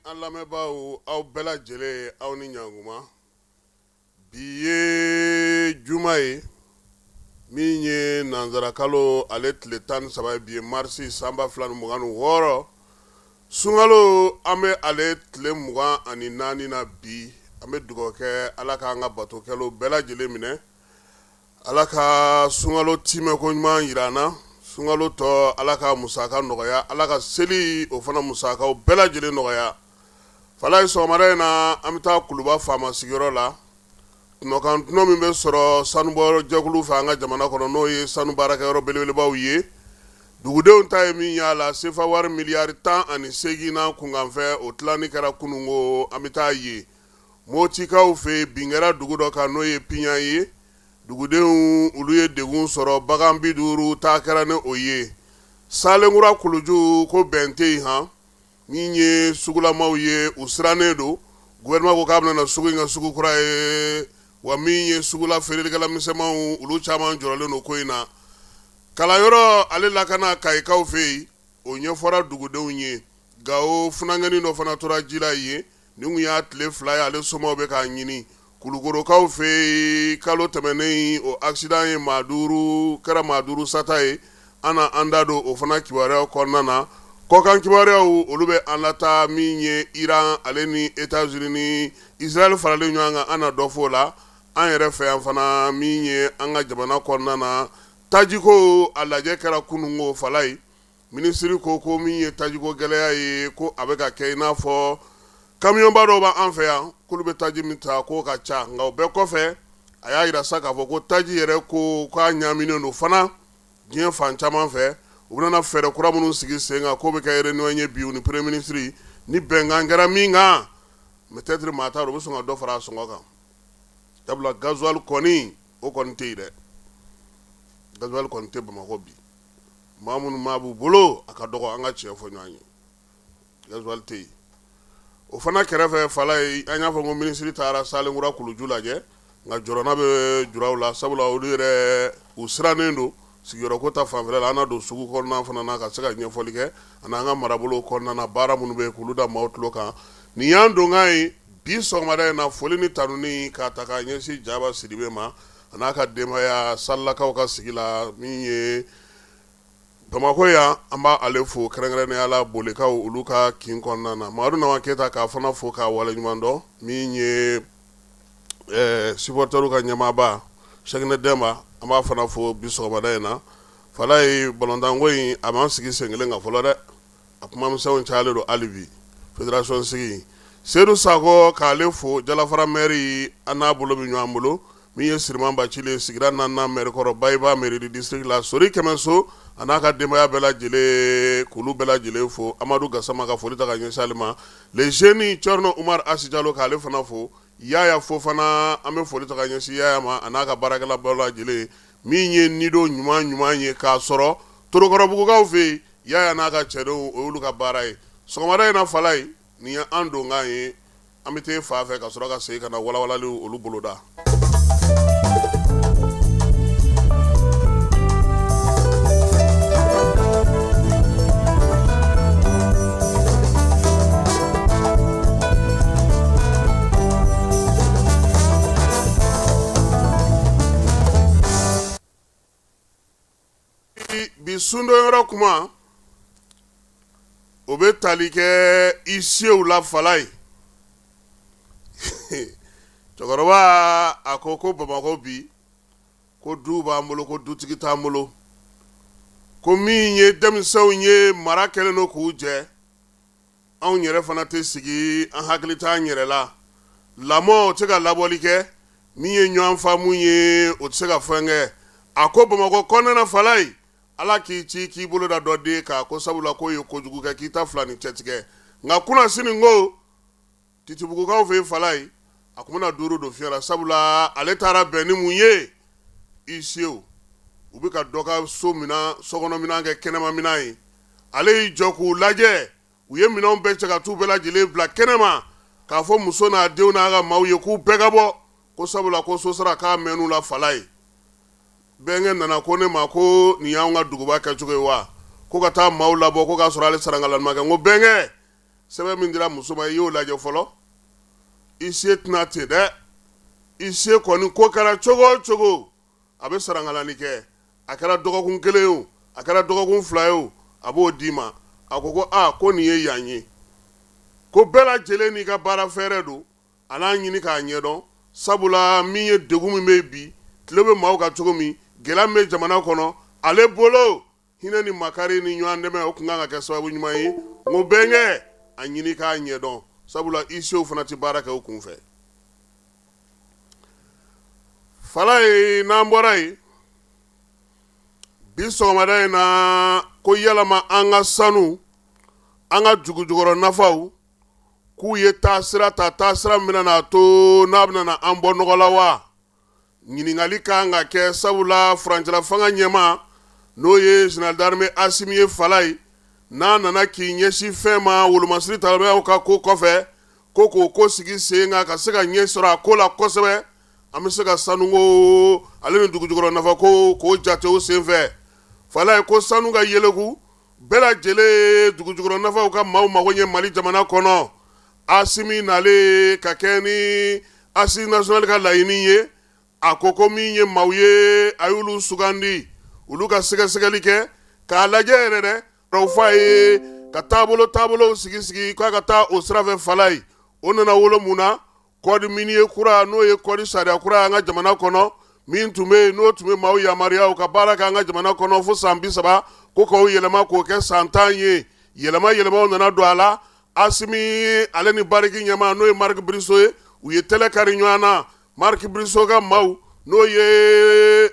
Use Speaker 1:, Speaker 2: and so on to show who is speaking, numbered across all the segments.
Speaker 1: an lamɛnbaaw aw bɛɛ lajɛlen aw ni ɲankuma bi ye juma ye min ye nanzarakalo ale tile 13 ye bi ye marisi sanba 2026 sunkalo an bɛ ale tile 24 na bi an bɛ dugawu kɛ ala k'an ka batokɛlaw bɛɛ lajɛlen minɛ ala ka sunkalo timɛko ɲuman jira an na sunkalo tɔ ala ka musaka nɔgɔya ala ka seli o fana musakaw bɛɛ lajɛlen nɔgɔya fala ye sɔgɔmada in na an bɛ taa kuluba faama sigiyɔrɔ la tunɔkan tunɔ min bɛ sɔrɔ sanubɔ jɛkulu fɛ an ka jamana kɔnɔ n'o ye sanu baarakɛyɔrɔ belebelebaw ye dugudenw ta ye min y'a la sefa wari miliyari 18 na kunkanfɛ o tilani kɛra kunungo an bɛ taa ye motikaw fɛ bin kɛra dugu dɔ kan n'o ye piɲa ye dugudenw olu ye degun sɔrɔ bagan 50 ta kɛra ni o ye salenkura kuluju ko bɛn tɛ yen han min ye sugulamaw ye u sirannen don gouvernement ko k'a bɛna sugu in ka sugu kura ye wa min ye sugula feerelikɛla misɛnmanw olu caman jɔrɔlen don ko in na kalanyɔrɔ ale lakana kayikaw fɛ yen o ɲɛfɔra dugudenw ye gawo funangɛni dɔ fana tora ji la yen nin kun y'a tile 2 ye ale somɔgɔw bɛ k'a ɲini kulukorokaw fɛ yen kalo tɛmɛnen o accident ye maa 5 kɛra maa 5 sata ye an na an da don o fana kibaruyaw kɔnɔna na kɔkan kibaruyaw olu bɛ an lata min ye Iran ale ni Etats-Unis ni Israel faralen ɲɔgɔn kan an na dɔ fɔ o la an yɛrɛ fɛ yan fana min ye an ka jamana kɔnɔna na tajiko a lajɛ kɛra kunungo fala ye minisiri ko min ye tajiko gɛlɛya ye ko a bɛ ka kɛ i n'a fɔ kamiyɔnba dɔw b'an fɛ yan k'olu bɛ taji min ta k'o ka ca nka o bɛɛ kɔfɛ a y'a yira sa k'a fɔ ko taji yɛrɛ ko k'a ɲaaminen don fana diɲɛ fan caman fɛ u bɛna fɛɛrɛ kura minnu sigi sen kan k'o bɛ kɛ réunion ye bi u ni premier ministre ni bɛnkan kɛra min kan peut-être maa t'a dɔn u bɛ sɔn ka dɔ fara a sɔngɔ kan sabula gasoil kɔni o kɔni tɛ yen dɛ gasoil kɔni tɛ Bamakɔ bi maa minnu maa b'u bolo a ka dɔgɔ an ka tiɲɛ fɔ ɲɔgɔn ye gasoil tɛ yen o fana kɛrɛfɛ fala ye an y'a fɔ ko minisiri taara salenkura kuluju lajɛ nka jɔrɔna bɛ juraw la sabula olu yɛrɛ u sirannen don sigiyɔrɔ ko ta fanfɛla la an na don sugu kɔnɔna fana na ka se ka ɲɛfɔli kɛ ani an ka marabolo kɔnɔna na baara minnu bɛ yen k'olu da maaw tulo kan nin y'an donkan ye bi sɔgɔmada in na foli ni tanuni k'a ta k'a ɲɛsin Jaba Sidibe ma a n'a ka denbaya salilakaw ka sigi la min ye Bamakɔ yan an b'a ale fo kɛrɛnkɛrɛnnenya la bolikaw olu ka kin kɔnɔna na Mamadu Nawa Keyita k'a fana fo k'a waleɲuman dɔn min ye supporteru ka ɲɛmaaba Sɛkinɛ Dɛnba an b'a fana fo bi sɔgɔmada in na fala ye balontanko in a b'an sigi sen kelen kan fɔlɔ dɛ a kuma misɛnw cayalen don hali bi fédération sigi Seydou Sakɔ k'ale fo Jalafara maire an n'a bolo bɛ ɲɔgɔn bolo min ye Siriman Bacili sigira 4nan maire kɔrɔ Bayiba mairie du district la Sori Kɛmɛso a n'a ka denbaya bɛɛ lajɛlen k'olu bɛɛ lajɛlen fo Amadu Gasama ka foli ta ka ɲɛsin ale ma les jeunes Cɔrɔnɔ Umar Asi Jalo k'ale fana fo Yaya fo fana an bɛ foli ta ka ɲɛsin Yaya ma a n'a ka baarakɛla bɛɛ lajɛlen min ye nido ɲuman ye k'a sɔrɔ Torokɔrɔbugukaw fɛ yen Yaya n'a ka cɛdenw o y'olu ka baara ye sɔgɔmada in na fala ye nin ye an donkan ye an bɛ taa fa fɛ ka sɔrɔ ka segin ka na walawalali olu boloda bi sundonyɔrɔ kuma o bɛ tali kɛ i sew la fala ye cɛkɔrɔba a ko Bamakɔ bi ko du b'an bolo ko dutigi t'an bolo ko min ye denmisɛnw ye mara kɛlen don k'u jɛ anw yɛrɛ fana tɛ sigi an hakili t'an yɛrɛ la lamɔ o tɛ ka labɔli kɛ min ye ɲɔgɔn faamu ye o tɛ se ka fɛn kɛ a ko Bamakɔ kɔnɔna na fala ye ala k'i ci k'i bolo da dɔ den kan ko sabula k'o ye kojugu kɛ k'i ta fila ni cɛtigɛ nka kunna sini ko Titibugukaw fɛ fala ye a kun bɛna 5 don fiɲɛ la sabula ale taara bɛn ni mun ye i sew u bɛ ka dɔ ka sokɔnɔ minɛn kɛ kɛnɛma minɛn ye ale y'i jɔ k'u lajɛ u ye minɛnw bɛɛ cɛ ka t'u bɛɛ lajɛlen bila kɛnɛma k'a fɔ muso n'a denw n'a ka maaw ye k'u bɛɛ ka bɔ ko sabula ko sosara k'a mɛn'u la fala ye bɛnkɛ nana ko ne ma ko nin y'anw ka duguba kɛcogo ye wa ko ka taa maaw labɔ ko k'a sɔrɔ ale sarangalanima kɛ n ko bɛnkɛ sɛbɛn min dira muso ma i y'o lajɛ fɔlɔ i se tɛna ten dɛ i se kɔni ko kɛra cogo o cogo a bɛ sarangalani kɛ a kɛra dɔgɔkun 1 ye o a kɛra dɔgɔkun 2 ye o a b'o d'i ma a ko ko nin ye yan ye ko bɛɛ lajɛlen n'i ka baara fɛɛrɛ don a n'a ɲini k'a ɲɛdɔn sabula min ye degun min bɛ bi tile bɛ maaw kan cogo min gɛlɛya min bɛ jamana kɔnɔ ale bolo hinɛ ni makari ni ɲɔgɔn dɛmɛ o tun kan ka kɛ sababu ɲuman ye ngo bɛnkɛ a ɲini k'a ɲɛdɔn sabula i sew fana tɛ baara kɛ o kun fɛ fala ye n'an bɔra yen bi sɔgɔmada in na ko yalama an ka sanu an ka dugujukɔrɔ nafaw k'u ye taasira min bɛna to n'a bɛna an bɔ nɔgɔ la wa ɲininkali kan ka kɛ sabula furancɛla fanga ɲɛma n'o ye général d'armée Asimi ye fala ye n'a nana k'i ɲɛsin fɛn ma wolomasiri talabayaw ka ko kɔfɛ ko k'o ko sigi sen kan ka se ka ɲɛ sɔrɔ a ko la kosɛbɛ an bɛ se ka sanuko ale ni dugujukɔrɔ nafa ko k'o jate o senfɛ fala ye ko sanu ka yeleku bɛɛ lajɛlen dugujukɔrɔ nafaw ka maaw mago ɲɛ Mali jamana kɔnɔ Asimi nale ka kɛ ni Assise nationale ka laɲini ye a ko min ye maaw ye a y'olu sugandi olu ka sɛgɛsɛgɛli kɛ k'a lajɛ yɛrɛ dɛ o fɔ a ye ka taabolo sigi k'a ka taa o sira fɛ fala ye o nana wolo mun na kɔɔri miniye kura n'o ye kɔɔri sariya kura an ka jamana kɔnɔ min tun bɛ yen n'o tun bɛ maaw yamaruya u ka baara kɛ an ka jamana kɔnɔ fo san 30 ko k'o yɛlɛma k'o kɛ san 10 ye yɛlɛmaw nana don a la Asimi ale ni bariki ɲɛma n'o ye Marc Briceau ye u ye tɛlɛ kari ɲɔgɔn na Marc Briceau ka maaw n'o ye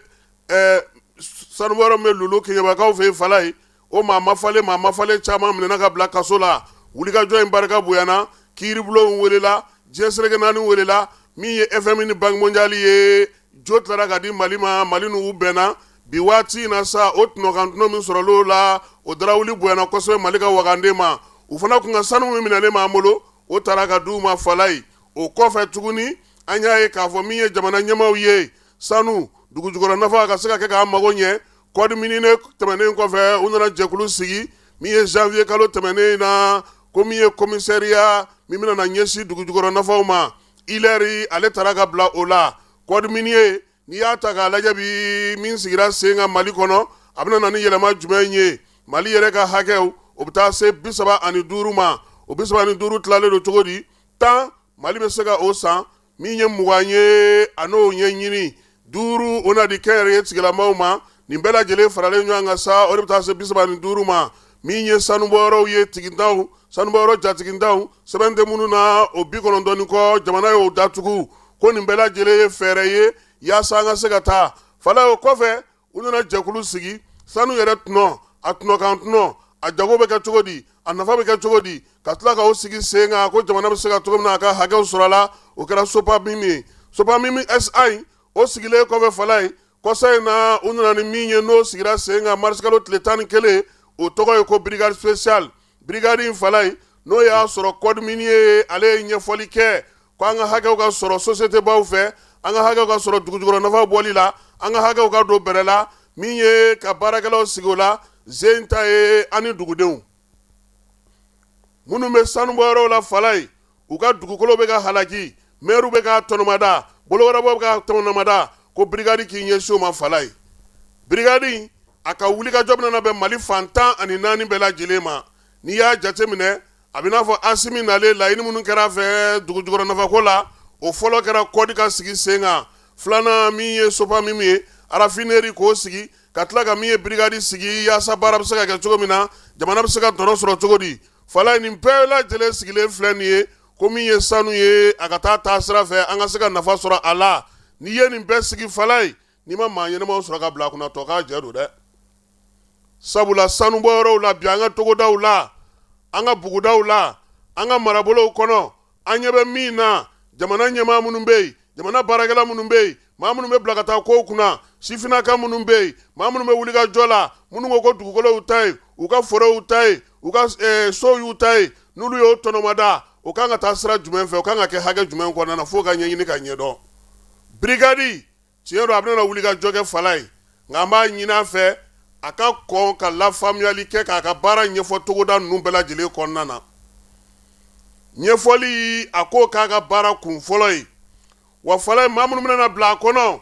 Speaker 1: sanubɔyɔrɔ min bɛ lulu keɲɛbakaw fɛ yen fala ye o maa mafalen caman minɛna ka bila kaso la wulikajɔ in barika bonyana kiiribulon welela diɲɛ seleke 4 welela min ye FMI ni Banque mondiale ye jo tilara ka di Mali ma Mali n'u bɛnna bi waati in na sa o tɔnɔkantunɔ min sɔrɔl'o la o darawuli bonyana kosɛbɛ Mali ka waganden ma u fana kun ka sanu min minɛlen b'an bolo o taara ka d'u ma fala ye o kɔfɛ tuguni an y'a ye k'a fɔ min ye jamana ɲɛmaaw ye sanu dugujukɔrɔ nafa ka se ka kɛ k'an mago ɲɛ kɔɔri minine tɛmɛnen kɔfɛ u nana jɛkulu sigi min ye janvier kalo tɛmɛnen na ko min ye commissariat min bɛna ɲɛsin dugujukɔrɔ nafaw ma ILER ale taara ka bila o la kɔɔri minier n'i y'a ta k'a lajɛ bi min sigira sen kan Mali kɔnɔ a bɛna na ni yɛlɛma jumɛn ye Mali yɛrɛ ka hakɛw o bɛ taa se 35 ma o 35 tilalen don cogo di 10 Mali bɛ se ka o san min ye 20 ye a n'o ɲɛɲini 5 o na di kɛnyɛrɛye tigilamaw ma nin bɛɛ lajɛlen faralen ɲɔgɔn kan sa o de bɛ taa se 35 ma min ye sanubɔyɔrɔw ye tigintaw sanubɔyɔrɔ jatigintaw sɛbɛn tɛ minnu na o 90 kɔ jamana y'o datugu ko nin bɛɛ lajɛlen ye fɛɛrɛ ye yaasa an ka se ka taa fala o kɔfɛ u nana jɛkulu sigi sanu yɛrɛ tɔnɔ a tɔnɔkan tɔnɔ a jago bɛ kɛ cogo di a nafa bɛ kɛ cogo di ka tila ka o sigi sen kan ko jamana bɛ se ka cogo min na a ka hakɛw sɔrɔ a la o kɛra Sopamimi ye Sopamimi SI o sigilen kɔfɛ fala ye kɔsa in na u nana ni min ye n'o sigira sen kan mars kalo tile 11 o tɔgɔ ye ko brigade spéciale brigade in fala ye n'o y'a sɔrɔ code minier ale ye ɲɛfɔli kɛ ko an ka hakɛw ka sɔrɔ société baw fɛ an ka hakɛw ka sɔrɔ dugujukɔrɔ nafa bɔli la an ka hakɛw ka don bɛrɛ la min ye ka baarakɛlaw sigi o la zen ta ye ani dugudenw minnu bɛ sanubɔyɔrɔw la fala ye u ka dugukolo bɛ ka halaki maire bɛ ka tɔnɔmada bolokɔrɔbaw bɛ ka tɔnɔmada ko brigade k'i ɲɛsin o ma fala ye brigade a ka wulikajɔ bɛna bɛn Mali fan 14 bɛɛ lajɛlen ma n'i y'a jateminɛ a bɛ n'a fɔ Asimi nale laɲini minnu kɛra a fɛ dugujukɔrɔ nafako la o fɔlɔ kɛra kɔdi ka sigi sen kan filanan min ye Sopamimi ye arafineri k'o sigi ka tila ka min ye brigade sigi yaasa baara bɛ se ka kɛ cogo min na jamana bɛ se ka tɔnɔ sɔrɔ cogo di fala nin bɛɛ lajɛlen sigilen filɛ nin ye ko min ye sanu ye a ka taa sira fɛ an ka se ka nafa sɔrɔ a la n'i ye nin bɛɛ sigi fala ye n'i ma maa ɲɛnamaw sɔrɔ ka bila a kunna tɔ k'a jɛ don dɛ sabula sanubɔyɔrɔw la bi an ka togodaw la an ka bugudaw la an ka marabolow kɔnɔ an ɲɛ bɛ min na jamana ɲɛmaa minnu bɛ yen jamana baarakɛla minnu bɛ yen maa minnu bɛ bila ka taa kow kunna sifinaka minnu bɛ yen maa minnu bɛ wuli ka jɔ la minnu ko ko dugukolo y'u ta ye u ka foro y'u ta ye u ka so y'u ta ye n'olu y'o tɔnɔmada o kan ka taa sira jumɛn fɛ o kan ka kɛ hakɛ jumɛn kɔnɔna na fo ka ɲɛɲini ka ɲɛdɔn brigade tiɲɛ don a bɛna wuli ka jɔ kɛ fala ye nka an b'a ɲini a fɛ a ka kɔn ka lafaamuyali kɛ k'a ka baara ɲɛfɔ togoda ninnu bɛɛ lajɛlen kɔnɔna na ɲɛfɔli a ko k'a ka baara kun fɔlɔ ye wa fala maa minnu bɛna bila a kɔnɔ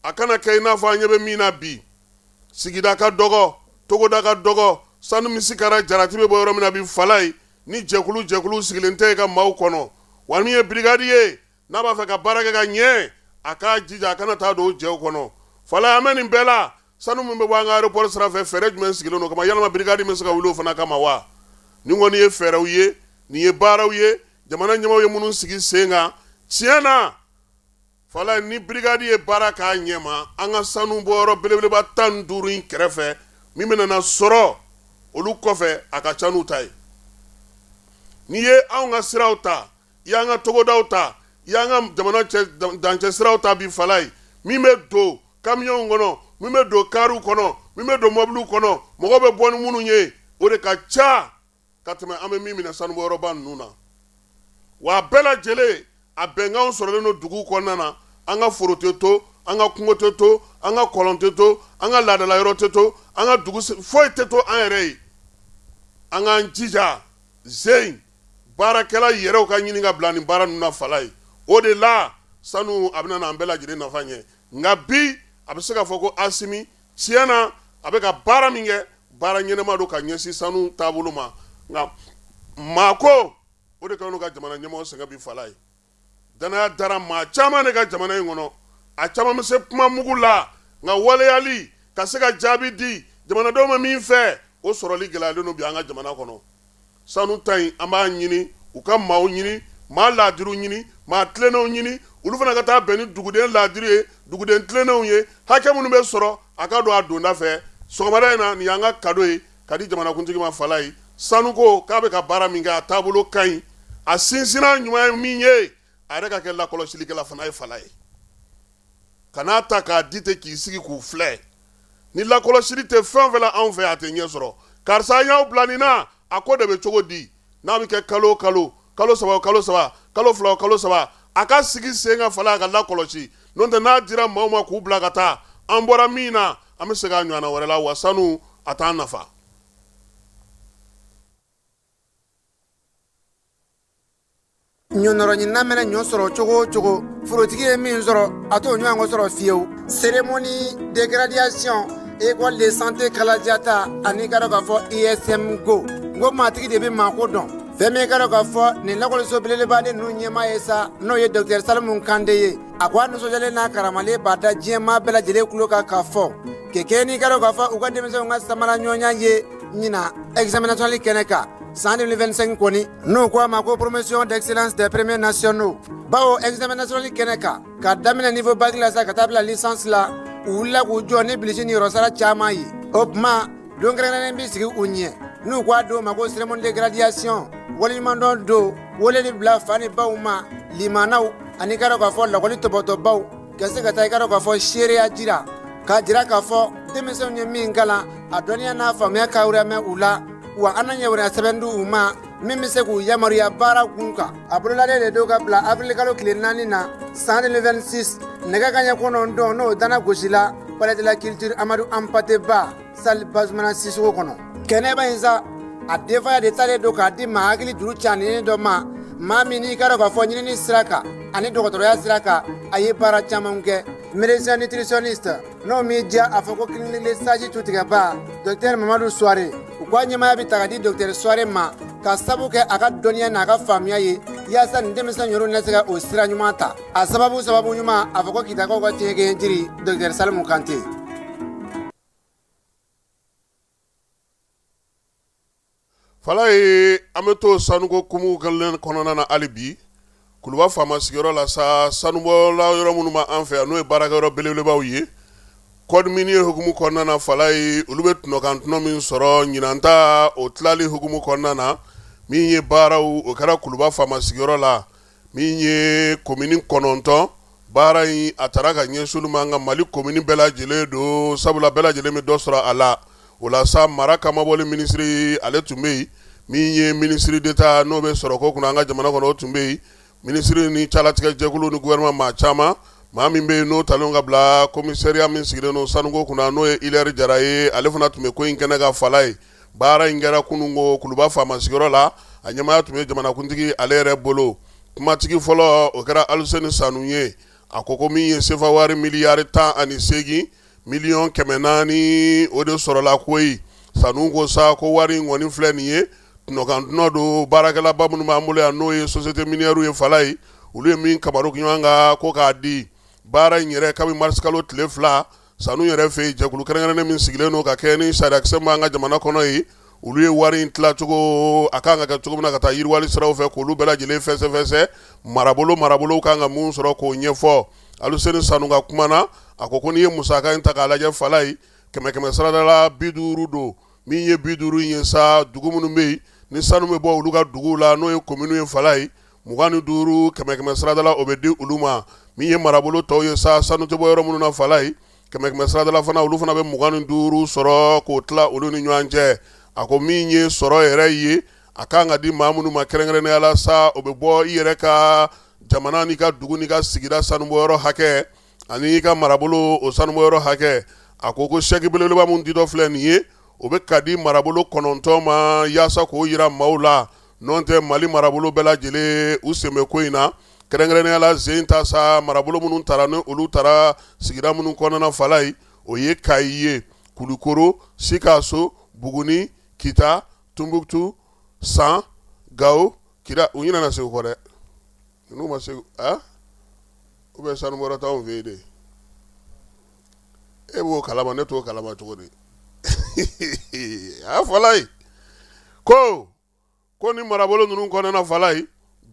Speaker 1: a kana kɛ i n'a fɔ an ɲɛ bɛ min na bi sigida ka dɔgɔ togoda ka dɔgɔ sanu misi kɛra jarati bɛ bɔ yɔrɔ min na bi fala ye ni jɛkulu sigilen tɛ ka maaw kɔnɔ wa min ye brigade ye n'a b'a fɛ ka baara kɛ ka ɲɛ a k'a jija a kana taa don o jɛw kɔnɔ fala an bɛ nin bɛɛ la sanu min bɛ bɔ an ka aéroport sira fɛ fɛɛrɛ jumɛn sigilen don kama yalama brigade bɛ se ka wuli o fana kama wa nin kɔni ye fɛɛrɛw ye nin ye baaraw ye jamana ɲɛmaaw ye minnu sigi sen kan tiɲɛ na fala ni brigade ye baara k'a ɲɛma an ka sanu bɔyɔrɔ belebeleba 15 in kɛrɛfɛ min bɛna sɔrɔ olu kɔfɛ a ka ca n'u ta ye n'i ye anw ka siraw ta i y'an ka togodaw ta i y'an ka jamana dancɛ siraw ta bi fala ye min bɛ don kamiyɔnw kɔnɔ min bɛ don kariw kɔnɔ min bɛ don mɔbiliw kɔnɔ mɔgɔw bɛ bɔ ni minnu ye o de ka ca ka tɛmɛ an bɛ min minɛ sanubɔyɔrɔba ninnu na wa a bɛɛ lajɛlen a bɛnkanw sɔrɔlen don duguw kɔnɔna na an ka foro tɛ to an ka kungo tɛ to an ka kɔlɔn tɛ to an ka laadala yɔrɔ tɛ to an ka dugu foyi tɛ to an yɛrɛ ye an k'an jija zein baarakɛla yɛrɛw ka ɲini ka bila nin baara ninnu na fala ye o de la sanu a bɛna n'an bɛɛ lajɛlen nafa ɲɛ nka bi a bɛ se ka fɔ ko Asimi tiɲɛ na a bɛ ka baara min kɛ baara ɲɛnɛma don ka ɲɛsin sanu taabolo ma nka maako o de kan ka jamana ɲɛmɔgɔ sɛgɛn bi fala ye danaya dara maa caman de ka jamana in kɔnɔ a caman bɛ se kuma mugu la nka waleyali ka se ka jaabi di jamanadenw ma min fɛ o sɔrɔli gɛlɛyalen don bi an ka jamana kɔnɔ sanu ta in an b'a ɲini u ka maaw ɲini maa laadiriw ɲini maa tilennenw ɲini olu fana ka taa bɛn ni duguden laadiri ye duguden tilennenw ye hakɛ minnu bɛ sɔrɔ a ka don a donda fɛ sɔgɔmada in na nin y'an ka kado ye ka di jamanakuntigi ma fala ye sanu ko k'a bɛ ka baara min kɛ a taabolo ka ɲi a sinsinna ɲuman ye min ye a yɛrɛ ka kɛ lakɔlɔsilikɛla fana ye fala ye kan'a ta k'a di ten k'i sigi k'u filɛ ni lakɔlɔsili tɛ fɛn o fɛn la anw fɛ a tɛ ɲɛ sɔrɔ karisa an y'aw bila nin na a ko de bɛ cogo di n'a bɛ kɛ kalo o kalo kalo saba o kalo saba kalo fila o kalo saba a ka sigi sen ka fala a ka lakɔlɔsi n'o tɛ n'a dira maaw ma k'u bila ka taa an bɔra min na an bɛ segin a ɲɔgɔnna wɛrɛ la wa sanu a t'an nafa.
Speaker 2: ɲɔnɔrɔ ɲinina mɛnɛ ɲɔ sɔrɔ cogo o cogo forotigi ye min sɔrɔ a t'o ɲɔgɔn sɔrɔ fiyewu cérémonie dégradation école de santé kalajata ani ka dɔn k'a fɔ ISM go n ko maatigi de bɛ maako dɔn fɛn min ka dɔn k'a fɔ nin lakɔliso belebeleba de ninnu ɲɛmaa ye sa n'o ye Dr Salimu Kande ye a ko a nisɔndiyalen n'a karamalen b'a da diɲɛmaa bɛɛ lajɛlen tulo kan k'a fɔ kɛkɛ n'i ka dɔn k'a fɔ u ka denmisɛnw ka samara ɲɔgɔnya ye ɲina examen national kɛnɛ kan san 2025 kɔni n'u ko a ma ko promotion d'excellence des premiers nationaux bawo examen national kɛnɛ kan ka daminɛ niveau bac la sa ka taa bila licence la u wulila k'u jɔ ni bilisi ni yɔrɔsara caman ye o tuma don kɛrɛnkɛrɛnnen bɛ sigi u ɲɛ n'u ko a don ma ko cérémonie de gradation waleɲumandɔn don weleli bila fa ni baw ma limanaw ani ka dɔn k'a fɔ lakɔli tɔbɔtɔbaw ka se ka taa i ka dɔn k'a fɔ seereya jira k'a jira k'a fɔ denmisɛnw ye min kalan a dɔnniya n'a faamuya ka wɛrɛ u la wa an na ɲɛwɛrɛ sɛbɛn di u ma min bɛ se k'u yamaruya baara kun kan a bololaden de don ka bila avril kalo tile 4 na san 2026 nɛgɛ kanɲɛ 9 n'o dana gosi la palais de la culture Amadou Hampâté Bâ salle Bazumana Sissoco kɔnɔ kɛnɛba in sa a denfaya de talen don k'a di maa hakili juru caaninen dɔ ma maa min n'i ka dɔn k'a fɔ ɲinini sira kan ani dɔgɔtɔrɔya sira kan a ye baara caman kɛ médecin nutritionniste n'o m'i diya a fɔ ko clinique sage tutigɛba Dr Mamadu Suware u ka ɲɛmaya bɛ ta ka di Dr Suware ma ka sabu kɛ a ka dɔnniya n'a ka faamuya ye yaasa nin denmisɛn yɔrɔ na se ka o sira ɲuman ta a sababu ɲuman a fɔ ko kitakaw ka tiɲɛ kɛ jiri Dr Salimu Kante.
Speaker 1: fala ye an bɛ to sanuko kumu kɔnɔna na hali bi kuluba faama sigiyɔrɔ la sa sanubɔla yɔrɔ minnu b'an fɛ yan n'o ye baarakɛyɔrɔ belebelebaw ye kɔdimini ye hukumu kɔnɔna na fala ye olu bɛ tunɔkantunɔ min sɔrɔ ɲinan ta o tilali hukumu kɔnɔna na min ye baaraw o kɛra kuluba faama sigiyɔrɔ la min ye komini 9 baara in a taara ka ɲɛsin ma an ka Mali komini bɛɛ lajɛlen don sabula bɛɛ lajɛlen bɛ dɔ sɔrɔ a la o la sa mara kamabɔli minisiri ale tun bɛ yen min ye minisiri d'État n'o bɛ sɔrɔ ko kunna an ka jamana kɔnɔ o tun bɛ yen minisiri ni calatigɛ jɛkulu ni gouvernement maa caman maa min bɛ yen n'o talen ka bila commissariat min sigilen don sanuko kunna n'o ye Hilaire Jara ye ale fana tun bɛ ko in kɛnɛ ka fala ye baara in kɛra kunungo kuluba faama sigiyɔrɔ la a ɲɛmaya tun bɛ jamanakuntigi ale yɛrɛ bolo. Kumatigi fɔlɔ o kɛra Aluseni Sanu ye. A ko ko min ye sefa wari miliyari 18 miliyɔn 400 o de sɔrɔla koyi. Sanu ko sa ko wari in kɔni filɛ nin ye tunɔkan tunɔ don baarakɛlaba minnu b'an bolo yan n'o ye société minière ye Fala ye. Olu ye min kabaru ɲɔgɔn kan ko k'a di baara in yɛrɛ kabini mars kalo tile 2 Sanu yɛrɛ fɛ jɛkulu kɛrɛnkɛrɛnnen min sigilen don ka kɛ ni sariyakisɛ b'an ka jamana kɔnɔ ye. Olu ye wari in tilacogo a kan ka kɛ cogo min na ka taa yiriwali siraw fɛ k'olu bɛɛ lajɛlen fɛsɛ marabolo kan ka mun sɔrɔ k'o ɲɛfɔ. Aluseni Sanu ka kuma na a ko n'i ye musaka in ta k'a lajɛ Fala ye 100 saradala 50 don min ye 50 in ye sa dugu minnu bɛ yen ni sanu bɛ bɔ olu ka duguw la n'o ye commune ye Fala ye 25 100 saradala o bɛ di olu ma min ye marabolo tɔw ye sa sanu tɛ bɔ yɔrɔ minnu na Fala ye 100 saradala fana olu fana bɛ 25 sɔrɔ k'o tila olu ni ɲɔgɔn cɛ. A ko min ye sɔrɔ yɛrɛ ye a kan ka di maa minnu ma kɛrɛnkɛrɛnnenya la sa o bɛ bɔ i yɛrɛ ka jamana n'i ka dugu n'i ka sigida sanubɔyɔrɔ hakɛ ani i ka marabolo o sanubɔyɔrɔ hakɛ. A ko chèque belebeleba mun di dɔ filɛ nin ye o bɛ ka di marabolo 9 ma yaasa k'o yira maaw la n'o tɛ Mali marabolo bɛɛ lajɛlen u sen bɛ ko in na kɛrɛnkɛrɛnnenya la sen ta sa marabolo minnu taara ni olu taara sigida minnu kɔnɔna Fala ye o ye Kayi ye Kulikoro Sikaso Buguni Kita Tumbuktu San Gao Kira u ɲinɛna Segu kɔ dɛ n'u ma Segu ou bien sanu bɔra t'anw fɛ yen de e b'o kalama ne t'o kalama cogo di a Fala ye ko ni marabolo ninnu kɔnɔna Fala ye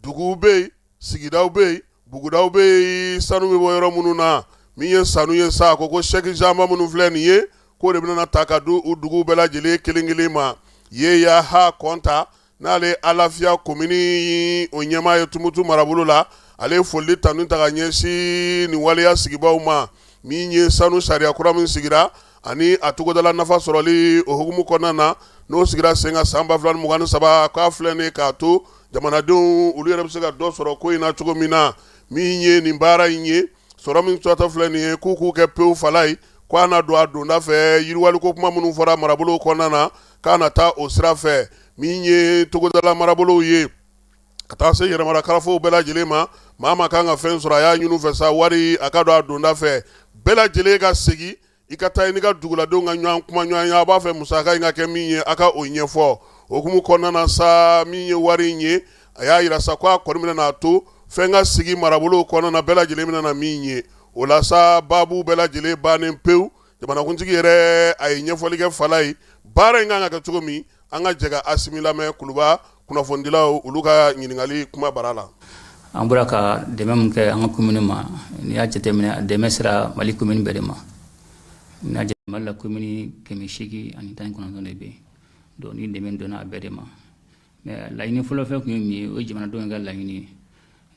Speaker 1: duguw bɛ yen sigidaw bɛ yen bugudaw bɛ yen sanu bɛ bɔ yɔrɔ minnu na min ye Sanu ye sa ko chèque jama minnu filɛ nin ye k'o de bɛna ta ka di u duguw bɛɛ lajɛlen kelen kelen ma Yeya Ha Kɔnta n'ale Alafiya commune o ɲɛmaa ye Tumutu marabolo la ale ye foli tanu ta ka ɲɛsin nin waleya sigibaw ma min ye sanu sariya kura min sigira ani a togodala nafa sɔrɔli o hukumu kɔnɔna na n'o sigira sen kan san 2023 k'a filɛ nin ye k'a to jamanadenw olu yɛrɛ bɛ se ka dɔ sɔrɔ ko in na cogo min na min ye nin baara in ye sɔrɔ min tɔgɔtɔ filɛ nin ye k'u kɛ pewu Fala ye k'a na don a donda fɛ yiriwaliko kuma minnu fɔra marabolo kɔnɔna na k'a na taa o sira fɛ min ye togodala marabolow ye ka taa se yɛrɛmara karafow bɛɛ lajɛlen ma maa kan ka fɛn sɔrɔ a y'a ɲini fɛ sa wari a ka don a donda fɛ bɛɛ lajɛlen ka segin i ka taa n'i ka duguladenw ka ɲɔgɔn kuma ɲɔgɔn ye a b'a fɛ musaka in ka kɛ min ye a ka o ɲɛfɔ o hukumu kɔnɔna na sa min ye wari in ye a y'a yira sa ko a kɔni bɛna n'a to fɛn ka sigi marabolo kɔnɔna na bɛɛ lajɛlen bɛna na min ye o la sa baabu bɛɛ lajɛlen bannen pewu jamanakuntigi yɛrɛ a ye ɲɛfɔli kɛ Fala ye baara in kan ka kɛ cogo min an ka jɛ ka Asimi lamɛn Kuluba kunnafonidilaw olu ka ɲininkali kuma bara la.
Speaker 3: An bɔra ka dɛmɛ min kɛ an ka commune ma n'i y'a jateminɛ a dɛmɛ sera Mali commune bɛɛ de ma n'i y'a jateminɛ Mali la commune 819 de bɛ yen donc ni dɛmɛ donna a bɛɛ de ma mais laɲini fɔlɔfɔlɔ tun ye min ye o ye jamanadenw ka laɲini ye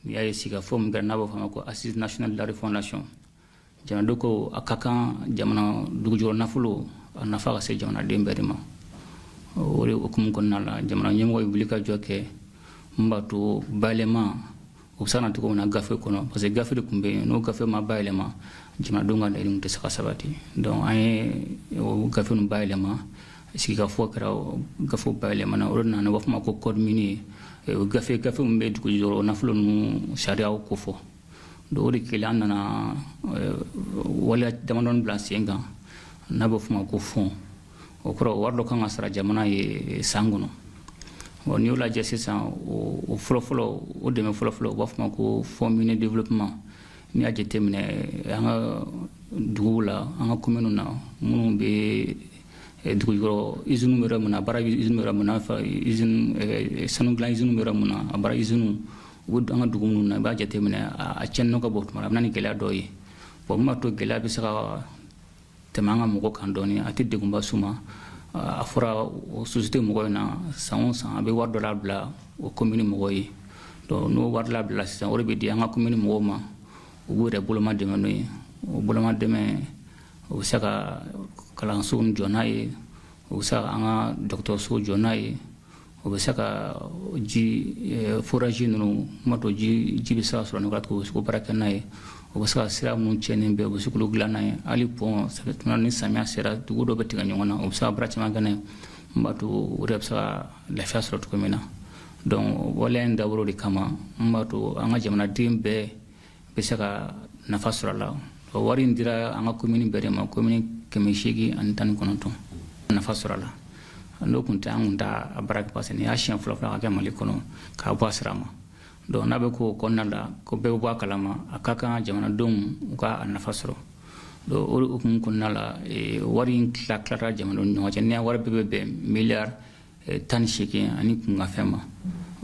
Speaker 3: n'i y'a ye sigikafɔ min kɛra n'a b'a fɔ a ma ko assise nationale de la refondation jamanadenw ko a ka kan jamana dugujukɔrɔ nafolo a nafa ka se jamanaden bɛɛ de ma o de hukumu kɔnɔna la jamana ɲɛmɔgɔ ye wuli ka jɔ kɛ min b'a to bayɛlɛma o bɛ se ka na cogo min na gafe kɔnɔ parce que gafe de tun bɛ yen n'o gafe ma bayɛlɛma jamanadenw ka laɲiniw tɛ se ka sabati donc an ye o gafe ninnu bayɛlɛma sigikafɔ kɛra gafew bayɛlɛmana o de nana u b'a fɔ ma ko code minier o gafe min bɛ dugujukɔrɔ nafolo ninnu sariyaw ko fɔ donc o de kɛlen an nana waleya damadɔni bila sen kan n'a bɛ fɔ ma ko fond o kɔrɔ wari dɔ kan ka sara jamana ye san kɔnɔ bon n'i y'o lajɛ sisan o fɔlɔfɔlɔ o dɛmɛ fɔlɔfɔlɔ u b'a fɔ ma ko fond minier développement n'i y'a jateminɛ an ka duguw la an ka commune na minnu bɛ dugujukɔrɔ usine bɛ yɔrɔ min na a baara usine bɛ yɔrɔ min na usine sanu dilan usine bɛ yɔrɔ min na a baara usine u bɛ an ka dugu minnu na i b'a jateminɛ a cɛnni ka bɔ tuma a bɛ na ni gɛlɛya dɔw ye bon min b'a to gɛlɛya bɛ se ka tɛmɛ an ka mɔgɔ kan dɔɔni a tɛ degunba s'u ma a fɔra o société mɔgɔ in na san o san a bɛ wari dɔ labila o commune mɔgɔ ye donc n'o wari labila sisan o de bɛ di an ka commune mɔgɔw ma u b'u yɛrɛ boloma dɛmɛ n'o ye o boloma dɛmɛ o bɛ se ka kalansow jɔ n'a ye o bɛ se ka an ka dɔgɔtɔrɔsow jɔ n'a ye o bɛ se ka forage ninnu kuma to ji bɛ se ka sɔrɔ nɔgɔya cogo o bɛ se k'o baara kɛ n'a ye o bɛ se ka sira minnu tiɲɛnen bɛɛ o bɛ se k'olu dilan n'a ye hali pont ni samiya sera dugu dɔw bɛ tigɛ ɲɔgɔn na o bɛ se ka baara caman kɛ n'a ye min b'a to o de bɛ se ka lafiya sɔrɔ cogo min na donc wala en dawro de kama mbato anga jamana dimbe be saka nafa sɔrɔ la o wari in dira an ka commune bɛɛ de ma commune 819 nafa sɔrɔ la n'o kun tɛ an kun t'a baara kɛ parce que ni y'a siɲɛ fɔlɔ ka kɛ Mali kɔnɔ k'a bɔ a sira ma donc n'a bɛ k'o kɔnɔna la ko bɛɛ bɛ bɔ a kalama a ka kan jamanadenw u ka a nafa sɔrɔ donc o hukumu kɔnɔna la wari in tilara jamanadenw ni ɲɔgɔn cɛ ni wari bɛɛ bɛ bɛn miliyari 18 ani kunkanfɛn ma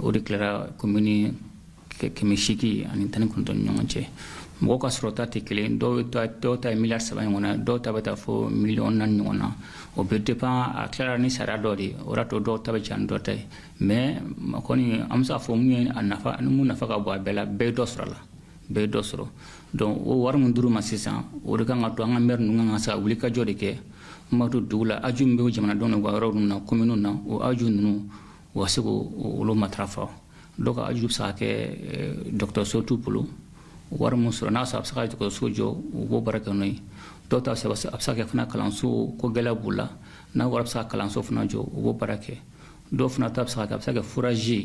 Speaker 3: o de tilara commune 819 ni ɲɔgɔn cɛ mɔgɔ ka sɔrɔta tɛ kelen dɔw ta ye miliyari 3 ɲɔgɔn na dɔw ta bɛ taa fɔ miliyɔn 4 ɲɔgɔn na o bɛ dépend a tilara ni sariya dɔ de ye o de y'a to dɔw ta bɛ ca ni dɔ ta ye mais kɔni an bɛ se k'a fɔ mun ye a nafa ni mun nafa ka bon a bɛɛ la bɛɛ ye dɔ sɔrɔ a la bɛɛ ye dɔ sɔrɔ donc o wari min dir'u ma sisan o de kan ka to an ka maire ninnu kan ka se ka wulikajɔ de kɛ mun b'a to dugu la aju min bɛ jamanadenw na u ka yɔrɔ ninnu na commune na o aju ninnu u ka se k'olu matarafa dɔw ka aju bɛ se ka kɛ dɔgɔtɔrɔso t'u bolo wari mun sɔrɔ n'a sɔrɔ a bɛ se ka dɔgɔtɔrɔso jɔ u b'o baara kɛ n'o ye dɔw ta a bɛ se ka kɛ fana kalanso ko gɛlɛya b'u la n'a wari bɛ se ka kalanso fana jɔ u b'o baara kɛ dɔw fana ta bɛ se ka kɛ a bɛ se ka kɛ fourager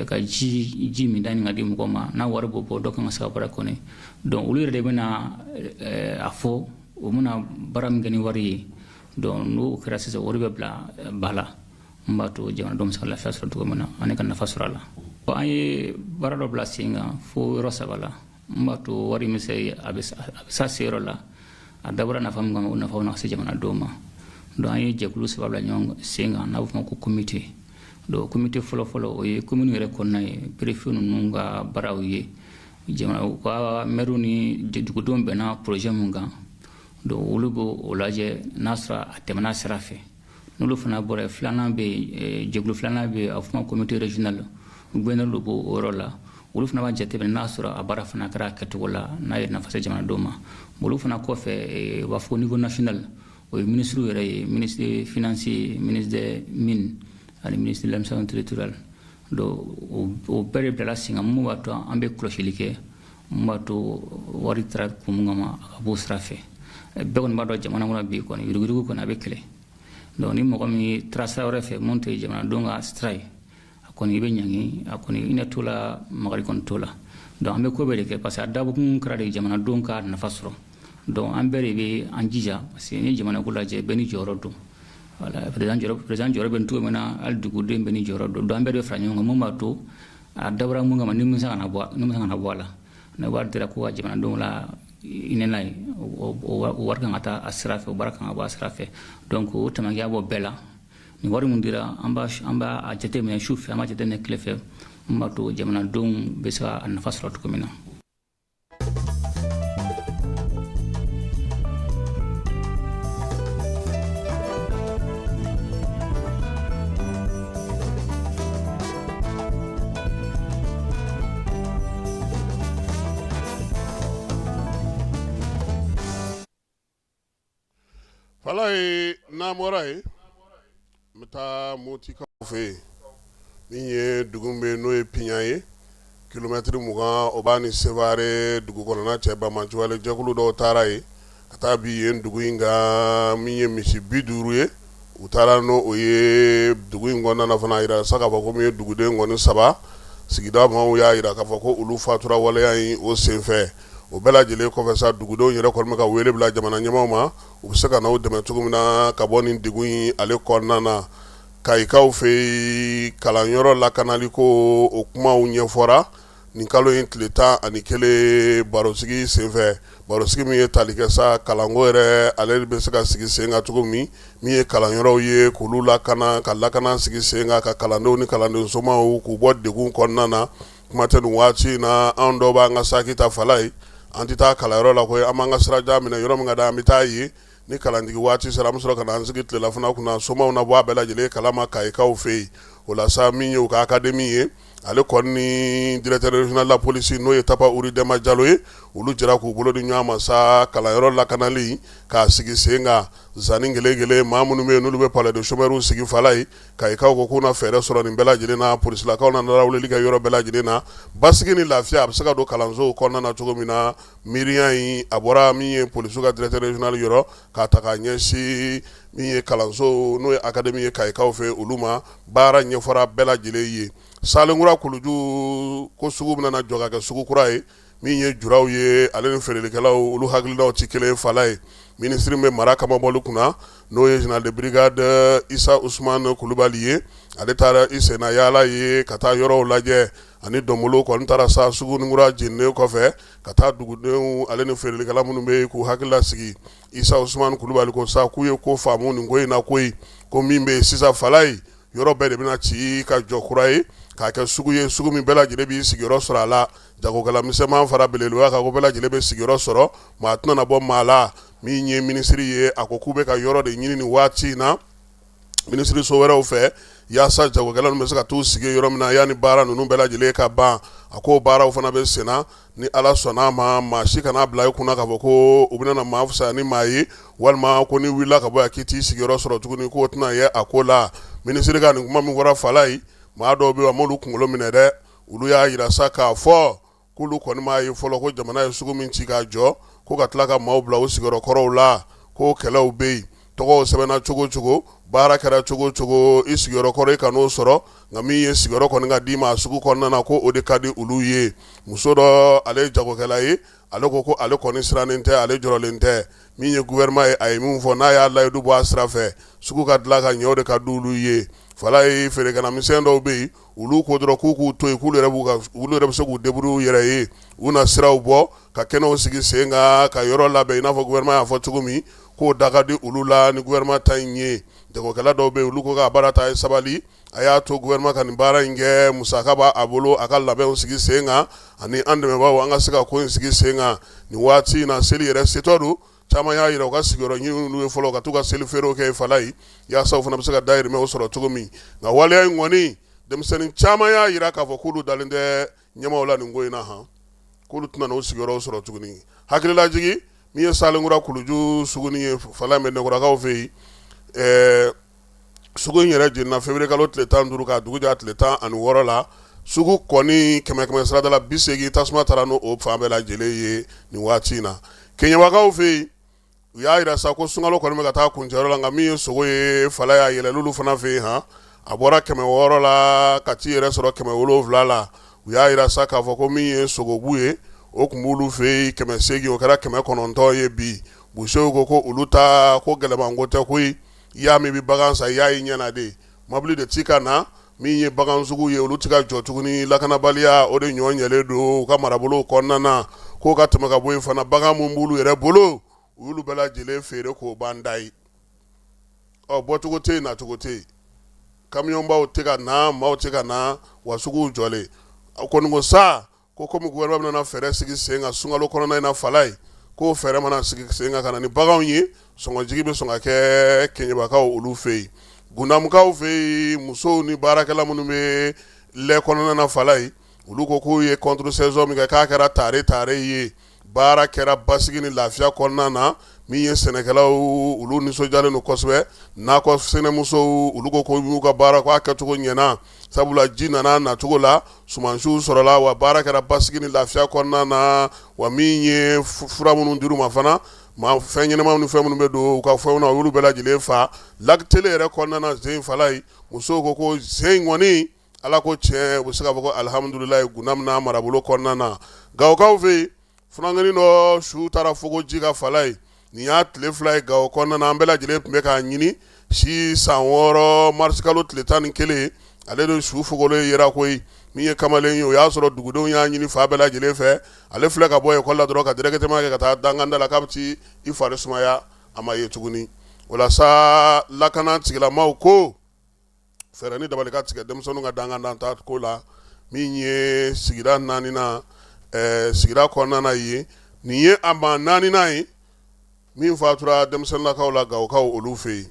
Speaker 3: ka ji min da ni ka di mɔgɔ ma n'a wari b'o bɔ dɔ kan ka se ka baara kɔni donc olu yɛrɛ de bɛna a fɔ u bɛna baara min kɛ ni wari ye donc n'o kɛra sisan wari bɛ bila ba la mun b'a to jamanadenw bɛ se ka lafiya sɔrɔ cogo min na ani ka nafa sɔrɔ a la an ye baara dɔ bila sen kan fo yɔrɔ 3 la mun b'a to wari min se a bɛ se yɔrɔ la a dabɔra nafa min kama o nafa bɛna se jamanadenw ma donc an ye jɛkulu 3 bila ɲɔgɔn sen kan n'a bɛ fɔ o ma ko comité donc comité fɔlɔ-fɔlɔ o ye commune yɛrɛ kɔnɔna ye préfet ninnu ka baaraw ye jamana u ka maire ni dugudenw bɛnna projet min kan donc olu b'o lajɛ n'a sɔrɔ a tɛmɛna sira fɛ n'olu fana bɔra filanan bɛ yen jɛkulu filanan bɛ yen a bɛ fɔ o ma comité régional gouverneur de b'o yɔrɔ la olu fana b'a jateminɛ n'a sɔrɔ a baara fana kɛra a kɛcogo la n'a ye nafa se jamanadenw ma olu fana kɔfɛ u b'a fɔ ko niveau national o ye ministre yɛrɛ ye ministre des finances ministre des mines ani ministre de l'administration territoriale donc o bɛɛ de bilala sen kan mun b'a to an bɛ kɔlɔsili kɛ mun b'a to wari taara kun min kama a ka bɔ o sira fɛ bɛɛ kɔni b'a dɔn jamana kɔnɔ bi kɔni yuruguyurugu kɔni a bɛ kɛlɛ donc ni mɔgɔ min taara sira wɛrɛ fɛ mun tɛ jamanadenw ka sira ye kɔni i bɛ ɲangi a kɔni i na to la magari kɔni to la donc an bɛ ko bɛɛ de kɛ parce que a dabɔkun kɛra de jamanadenw ka nafa sɔrɔ donc an bɛɛ de bɛ an jija parce que ni jamana ko lajɛ bɛɛ ni jɔyɔrɔ don voilà président jɔyɔrɔ bɛ nin cogo min na hali duguden bɛɛ ni jɔyɔrɔ don donc an bɛɛ de bɛ fara ɲɔgɔn kan mun b'a to a dabɔra mun kama ni min se ka na bɔ a la ne wari dira ko ka jamanadenw la hinɛ n'a ye o wari kan ka taa a sira fɛ o baara kan ka bɔ a sira fɛ donc o tɛmɛkɛya bɔ bɛɛ la ni wari mun dira an b'a jateminɛ su fɛ an b'a jateminɛ tile fɛ mun b'a to jamanadenw bɛ se ka nafa sɔrɔ cogo min na.
Speaker 1: Fala ye n'a bɔra ye n bɛ taa Motikaw fɛ yen min ye dugu min bɛ yen n'o ye Piɲa ye kilomɛtiri 20 o b'a ni Sevare dugu kɔnɔna cɛ Bamanciwale jɛkulu dɔw taara yen ka taa bi yen dugu in kan min ye misi 50 ye u taara n'o o ye dugu in kɔnɔna fana yira sa k'a fɔ ko min ye duguden kɔni 3 sigida maaw y'a yira k'a fɔ ko olu fatura waleya in o senfɛ o bɛɛ lajɛlen kɔfɛ sa dugudenw yɛrɛ kɔni bɛ ka wele bila jamana ɲɛmaaw ma u bɛ se ka n'aw dɛmɛ cogo min na ka bɔ nin degun in ale kɔnɔna na Kayikaw fɛ kalanyɔrɔ lakanali ko o kumaw ɲɛfɔra nin kalo in tile 11 barosigi senfɛ barosigi min ye tali kɛ sa kalanko yɛrɛ ale bɛ se ka sigi sen kan cogo min ye kalanyɔrɔw ye k'olu lakana ka lakana sigi sen kan ka kalandenw ni kalanden somaw k'u bɔ degun kɔnɔna na kuma tɛ nin waati na an dɔw b'an ka saki ta fala ye an tɛ taa kalanyɔrɔ la koyi an b'an ka sirajan minɛ yɔrɔ min ka da an bɛ taa ye ni kalandigi waati sera an bɛ sɔrɔ ka na an sigi tilela fana kunna somaw na bɔ a bɛɛ lajɛlen kalama Kayikaw fɛ yen o la sa min ye u ka akademi ye ale kɔni ni directeur régional la police n'o ye Tapa Uri Dema Jalo ye olu jɛra k'u bolo di ɲɔgɔn ma sa kalanyɔrɔ lakanali k'a sigi sen kan zanni gɛlɛn maa minnu bɛ yen n'olu bɛ palais de chômeurs sigi fala ye Kayikaw ko k'u na fɛɛrɛ sɔrɔ nin bɛɛ lajɛlen na polisilakaw nana lawulili kɛ yɔrɔ bɛɛ lajɛlen na basigi ni lafiya a bɛ se ka don kalansow kɔnɔna na cogo min na miiriya in a bɔra min ye polisiw ka directeur régional yɔrɔ k'a ta k'a ɲɛsin min ye kalanso n'o ye akademi ye Kayikaw fɛ olu ma baara ɲɛfɔra bɛɛ lajɛlen ye Salengura kuluju ko sugu bɛna na jɔ ka kɛ sugu kura ye min ye juraw ye ale ni feerelikɛlaw olu hakilinaw ti kelen fala ye. Ministre bɛ mara kama bɔlu kunna n'o ye général de brigade Isa Usman Kulubali ye ale taara i senna yaala ye ka taa yɔrɔw lajɛ ani dɔnbolo kɔni taara sa Suguningura jeninen kɔfɛ ka taa dugudenw ale ni feerelikɛla minnu bɛ k'u hakilila sigi. Isa Usman Kulubali ko sa k'u ye ko faamu nin ko in na koyi ko min bɛ sisan fala ye yɔrɔ bɛɛ de bɛna ci ka jɔ kura ye k'a kɛ sugu ye sugu min bɛɛ lajɛlen b'i sigiyɔrɔ sɔrɔ a la jagokɛla misɛnman fara belebeleya kan ko bɛɛ lajɛlen bɛ sigiyɔrɔ sɔrɔ maa tɛna na bɔ maa la min ye minisiri ye a ko k'u bɛ ka yɔrɔ de ɲini nin waati in na minisiri so wɛrɛw fɛ yaasa jagokɛla ninnu bɛ se ka t'u sigi yɔrɔ min na yanni baara ninnu bɛɛ lajɛlen ka ban a ko baaraw fana bɛ senna ni ala sɔnna ma maa si kana bila i kunna k'a fɔ ko u bɛna na maa fisaya ni maa ye walima ko ni wulila ka bɔ yan k'i t'i sigiyɔrɔ sɔrɔ tuguni k'o tɛna ye a ko la minisiri ka nin kuma min fɔra fala ye maa dɔw bɛ yen a m'olu kunkolo minɛ dɛ olu y'a yira sa k'a fɔ k'olu kɔni m'a ye fɔlɔ ko jamana ye sugu min ci k'a jɔ ko ka tila ka maaw bila u sigiyɔrɔ kɔrɔw la ko kɛlɛw bɛ yen tɔgɔw sɛbɛnna cogo cogo baara kɛra cogo cogo i sigiyɔrɔ kɔrɔ i ka n'o sɔrɔ nka min ye sigiyɔrɔ kɔni ka d'i ma sugu kɔnɔna na ko o de ka di olu ye muso dɔ ale ye jagokɛla ye ale ko ale kɔni sirannen tɛ ale jɔrɔlen tɛ min ye gouvernement ye a ye min fɔ n'a y'a layidu bɔ a sira fɛ sugu ka dilan ka ɲɛ o de ka di olu ye fala ye feerekɛla misɛn dɔw bɛ yen olu ko dɔrɔn k'u k'u to yen k'ulu yɛrɛ bɛ se k'u débrouiller u yɛrɛ ye u na siraw bɔ ka kɛnɛw sigi sen kan ka yɔrɔ labɛn i n'a fɔ gouvernement y'a fɔ cogo min k'o da ka di olu la ni gouvernement ta in ye jagokɛla dɔw bɛ yen olu ko k'a baara ta ye sabali a y'a to gouvernement ka nin baara in kɛ musaka b'a bolo a ka labɛnw sigi sen kan ani an dɛmɛbaaw an ka se ka ko in sigi sen kan nin waati in na seli yɛrɛ setɔ don caman y'a yira u ka sigiyɔrɔ ɲini olu ye fɔlɔ ka t'u ka seli feerew kɛ fala ye yaasa u fana bɛ se ka dahirimɛw sɔrɔ cogo min nka waleya in kɔni denmisɛnnin caman y'a yira k'a fɔ k'olu dalen tɛ ɲɛmaw la nin ko in na han k'olu tɛna n'o sigiyɔrɔw sɔrɔ tuguni hakililajigi min ye Salengura kuluju sugu ye fala in bɛ nɛgɛrakaw fɛ yen sugu in yɛrɛ jenina février kalo tile 15 k'a dugu jɛ tile 16 la sugu kɔni kɛmɛ sarada la 80 tasuma taara n'o fan bɛɛ lajɛlen ye nin waati in na keɲɛbakaw fɛ yen u y'a yira sa ko sunkalo kɔni bɛ ka taa kuncɛyɔrɔ la nka min ye sogo ye fala y'a yɛlɛ n'olu fana fɛ yen han a bɔra 600 la ka t'i yɛrɛ sɔrɔ 770 la u y'a yira sa k'a fɔ ko min ye sogobu ye o tun b'olu fɛ yen 800 o kɛra 900 ye bi busew ko olu ta ko gɛlɛmanko tɛ koyi i y'a min bɛ bagan san i y'a ye ɲɛna de mobili de ti ka na min ye bagan sugu ye olu ti ka jɔ tuguni lakanabaliya o de ɲɔ ɲɛlen don u ka marabolow kɔnɔna na k'o ka tɛmɛ ka bɔ yen fana bagan mun b'olu yɛrɛ bolo u y'olu bɛɛ lajɛlen feere k'o ban da ye bɔcogo tɛ yen nacogo tɛ yen kamiyɔnbaw tɛ ka na maaw tɛ ka na wa suguw jɔlen a kɔni ko sa ko komi gouvernement bɛna fɛɛrɛ sigi sen kan sunkalo kɔnɔna in na fala ye k'o fɛɛrɛ mana sigi sen kan ka na ni baganw ye sɔngɔjigi bɛ sɔn ka kɛ keɲɛbakaw olu fɛ yen gundamukaw fɛ yen musow ni baarakɛla minnu bɛ lɛ kɔnɔna na fala ye olu ko k'u ye contre saison min kɛ k'a kɛra tare ye baara kɛra basigi ni lafiya kɔnɔna na min ye sɛnɛkɛlaw olu nisɔndiyalen don kosɛbɛ nakɔ sɛnɛmusow olu ko k'u ka baara k'a kɛcogo ɲɛna sabula ji nana nacogo la sumansiw sɔrɔla wa baara kɛra basigi ni lafiya kɔnɔna na wa min ye fura minnu dir'u ma fana fɛn ɲɛnamaw ni fɛn minnu bɛ don u ka fɛnw na olu bɛɛ lajɛlen fa Lac Télé yɛrɛ kɔnɔna na zen fala ye musow ko ko zen kɔni ala ko tiɲɛ u bɛ se k'a fɔ ko alihamudulilayi gunamina marabolo kɔnɔna na Gawokaw fɛ yen funankɛnin dɔ su taara fogo ji ka fala ye nin y'a tile 2 ye Gawo kɔnɔna na an bɛɛ lajɛlen tun bɛ k'a ɲini si san 6 marisi kalo tile 11 ale de su fogolen yera koyi min ye kamalen ye o y'a sɔrɔ dugudenw y'a ɲini fa bɛɛ lajɛlen fɛ ale filɛ ka bɔ ekɔli la dɔrɔn ka directement kɛ ka taa danganda la k'a bɛ ti i fari sumaya a ma ye tuguni o la sa lakana tigilamaw ko fɛɛrɛ ni dabali ka tigɛ denmisɛnninw ka danganda ta ko la min ye sigida 4nan sigida kɔnɔna na ye nin ye a ma 4nan ye min fatura denmisɛnninnakaw la Gawokaw olu fɛ yen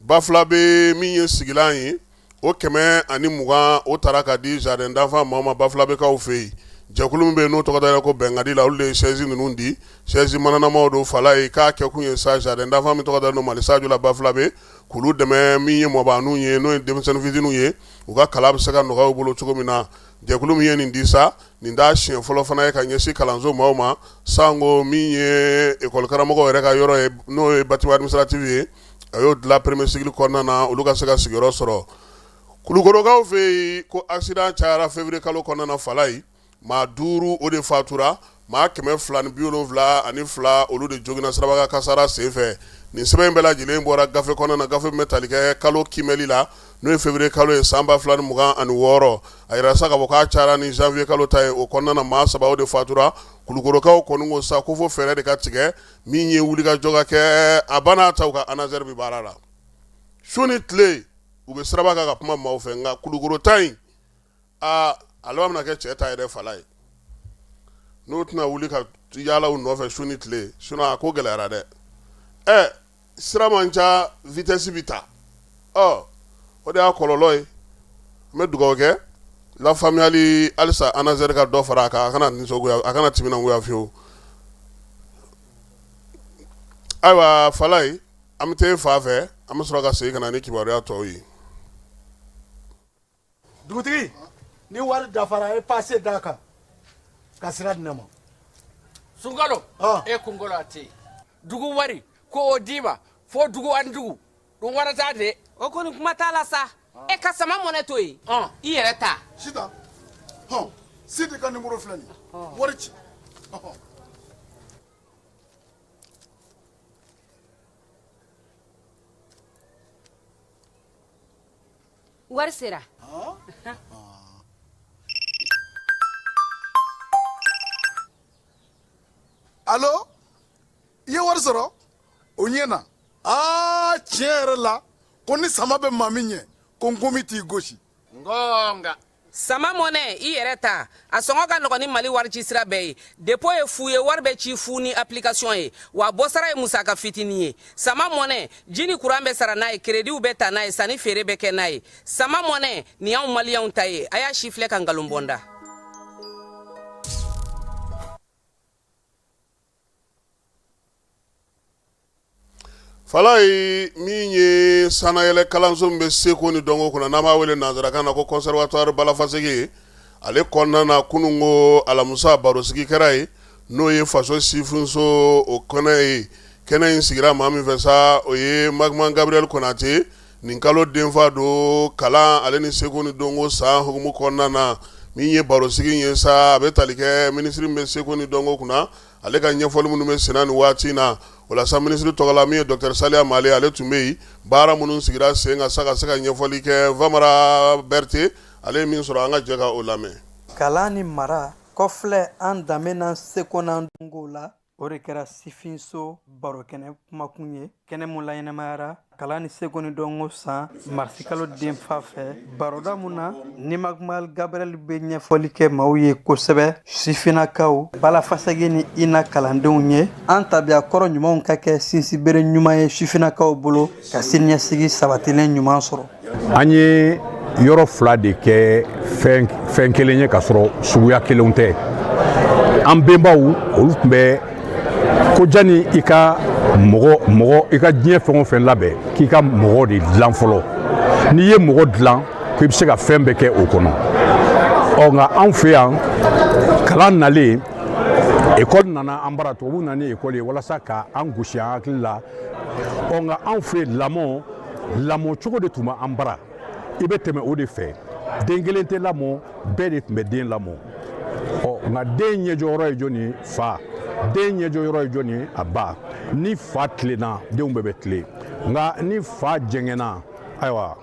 Speaker 1: Bafula bɛ min ye sigilan ye o 120 o taara ka di jardin d'enfant maaw ma Bafulabekaw fɛ yen jɛkulu min bɛ yen n'o tɔgɔ dara ko Bɛnkadi la olu de ye chaise ninnu di chaise mananamaw don fala ye k'a kɛ kun ye sa jardin d'enfant min tɔgɔ dara no Mali Sadio la Bafulabe k'olu dɛmɛ min ye mɔbaaninw ye n'o ye denmisɛnnin fitininw ye u ka kalan bɛ se ka nɔgɔya u bolo cogo min na jɛkulu min ye nin di sa nin t'a siɲɛ fɔlɔ fana ye ka ɲɛsin kalanso maaw ma sango min ye école karamɔgɔw yɛrɛ ka yɔrɔ ye n'o ye bâtiment administratif ye a y'o dilan premier cycle kɔnɔna na olu ka se ka sigiyɔrɔ sɔrɔ kulukorokaw fɛ yen ko accident cayara février kalo kɔnɔna na Fala ye maa 5 o de fatura maa 272 olu de jogina sirabaga kasara senfɛ nin sɛbɛn bɛɛ lajɛlen bɔra gafe kɔnɔna na gafe min bɛ tali kɛ kalo kimɛli la n'o ye février kalo ye san 2026 a yɛrɛ sa ka fɔ k'a cayara ni janvier kalo ta ye o kɔnɔna na maa 3 o de fatura kulukorokaw kɔni ko sa ko fo fɛɛrɛ de ka tigɛ min ye wulikajɔ ka kɛ a banna ta u ka ANASER bi baara la su ni tile u bɛ sirabaga ka kuma maaw fɛ nka kulukoro ta in a laban bɛna kɛ cɛ ta yɛrɛ Fala ye n'o tɛna wuli ka yaala u nɔfɛ su ni tile sinon a ko gɛlɛyara dɛ sira man ca vitesse bi ta o de y'a kɔlɔlɔ ye n bɛ dugawu kɛ lafaamuyali halisa ANASER ka dɔ fara a kan a kana nisɔngoya a kana timinangoya fiyewu ayiwa Fala ye an bɛ taa fa fɛ an bɛ sɔrɔ ka segin ka na ni kibaruya tɔw ye
Speaker 4: dugutigi ni wari dafara e passe d'a kan ka sira di ne ma
Speaker 5: Sunkalo e kunkolo a tɛ yen dugu wari ko o d'i ma fo dugu ani dugu dun wari t'a de
Speaker 6: o kɔni kuma t'a la sa e ka sama mɔnɛ to yen i yɛrɛ ta
Speaker 4: Sita Sidi ka numéro filɛ nin ye wari ci
Speaker 6: wari sera
Speaker 4: allo i ye wari sɔrɔ o ɲɛna tiɲɛ yɛrɛ la ko ni sama bɛ maa min ɲɛ ko nkomi t'i gosi
Speaker 5: ngonga
Speaker 6: sama mɔnɛ i yɛrɛ ta a sɔngɔ ka nɔgɔn ni Mali wari ci sira bɛɛ ye dépôt ye fu ye wari bɛ ci fu ni application ye wa bɔsara ye musaka fitinin ye sama mɔnɛ ji ni courant bɛ sara n'a ye crédit bɛ ta n'a ye sanni feere bɛ kɛ n'a ye sama mɔnɛ nin y'anw maliyɛnw ta ye a y'a si filɛ ka nkalon bɔnda
Speaker 1: Fala ye min ye sanayɛlɛ kalanso min bɛ Seko ni Dɔnko kunna n'an b'a wele nanzarakan na ko conservatoire Balafaseke ale kɔnɔna na kunun ko alamisa barosigi kɛra ye n'o ye faso sifinso o kɛnɛ ye kɛnɛ in sigira maa min fɛ sa o ye Magman Gabriel Konate nin kalo denfa don kalan ale ni Seko ni Dɔnko san hukumu kɔnɔna na min ye barosigi ye sa a bɛ tali kɛ minisiri min bɛ Seko ni Dɔnko kunna ale ka ɲɛfɔli minnu bɛ senna nin waati na o la sa minisiri tɔgɔla min ye Dr Saliya Male ale tun bɛ yen baara minnu sigira sen ka sa ka se ka ɲɛfɔli kɛ Vamara Berte ale ye min sɔrɔ an ka jɛ ka o lamɛn
Speaker 7: kalan ni mara kɔfilɛ an danbe n'an seko n'an dɔnkow la o de kɛra sifinso barokɛnɛ kumakun ye kɛnɛ mun laɲɛnamayara kalan ni seko ni dɔnko san marisi kalo denfa fɛ baroda mun na ni Magman Gabriel bɛ ɲɛfɔli kɛ maaw ye kosɛbɛ sifinnakaw balafasɛgi ni ina kalandenw ye an tabiya kɔrɔ ɲumanw ka kɛ sinsibere ɲuman ye sifinnakaw bolo ka siniɲɛsigi sabatilen ɲuman sɔrɔ
Speaker 8: an ye yɔrɔ fila de kɛ fɛn kelen ye ka sɔrɔ suguya kelenw tɛ an benbaw olu tun bɛ ko jani i ka mɔgɔ i ka diɲɛ fɛn o fɛn labɛn k'i ka mɔgɔ de dilan fɔlɔ n'i ye mɔgɔ dilan ko i bɛ se ka fɛn bɛɛ kɛ o kɔnɔ nka anw fɛ yan kalan nalen ekɔli nana an bara tubabuw nana ni ekɔli ye walasa ka an gosi an hakili la nka anw fɛ lamɔ cogo de tun bɛ an bara i bɛ tɛmɛ o de fɛ den kelen tɛ lamɔ bɛɛ de tun bɛ den lamɔ nka den ɲɛjɔyɔrɔ ye jɔn ye fa den ɲɛjɔyɔrɔ ye jɔn ye a ba ni fa tilenna denw bɛɛ bɛ tilen nka ni fa jɛngɛnna ayiwa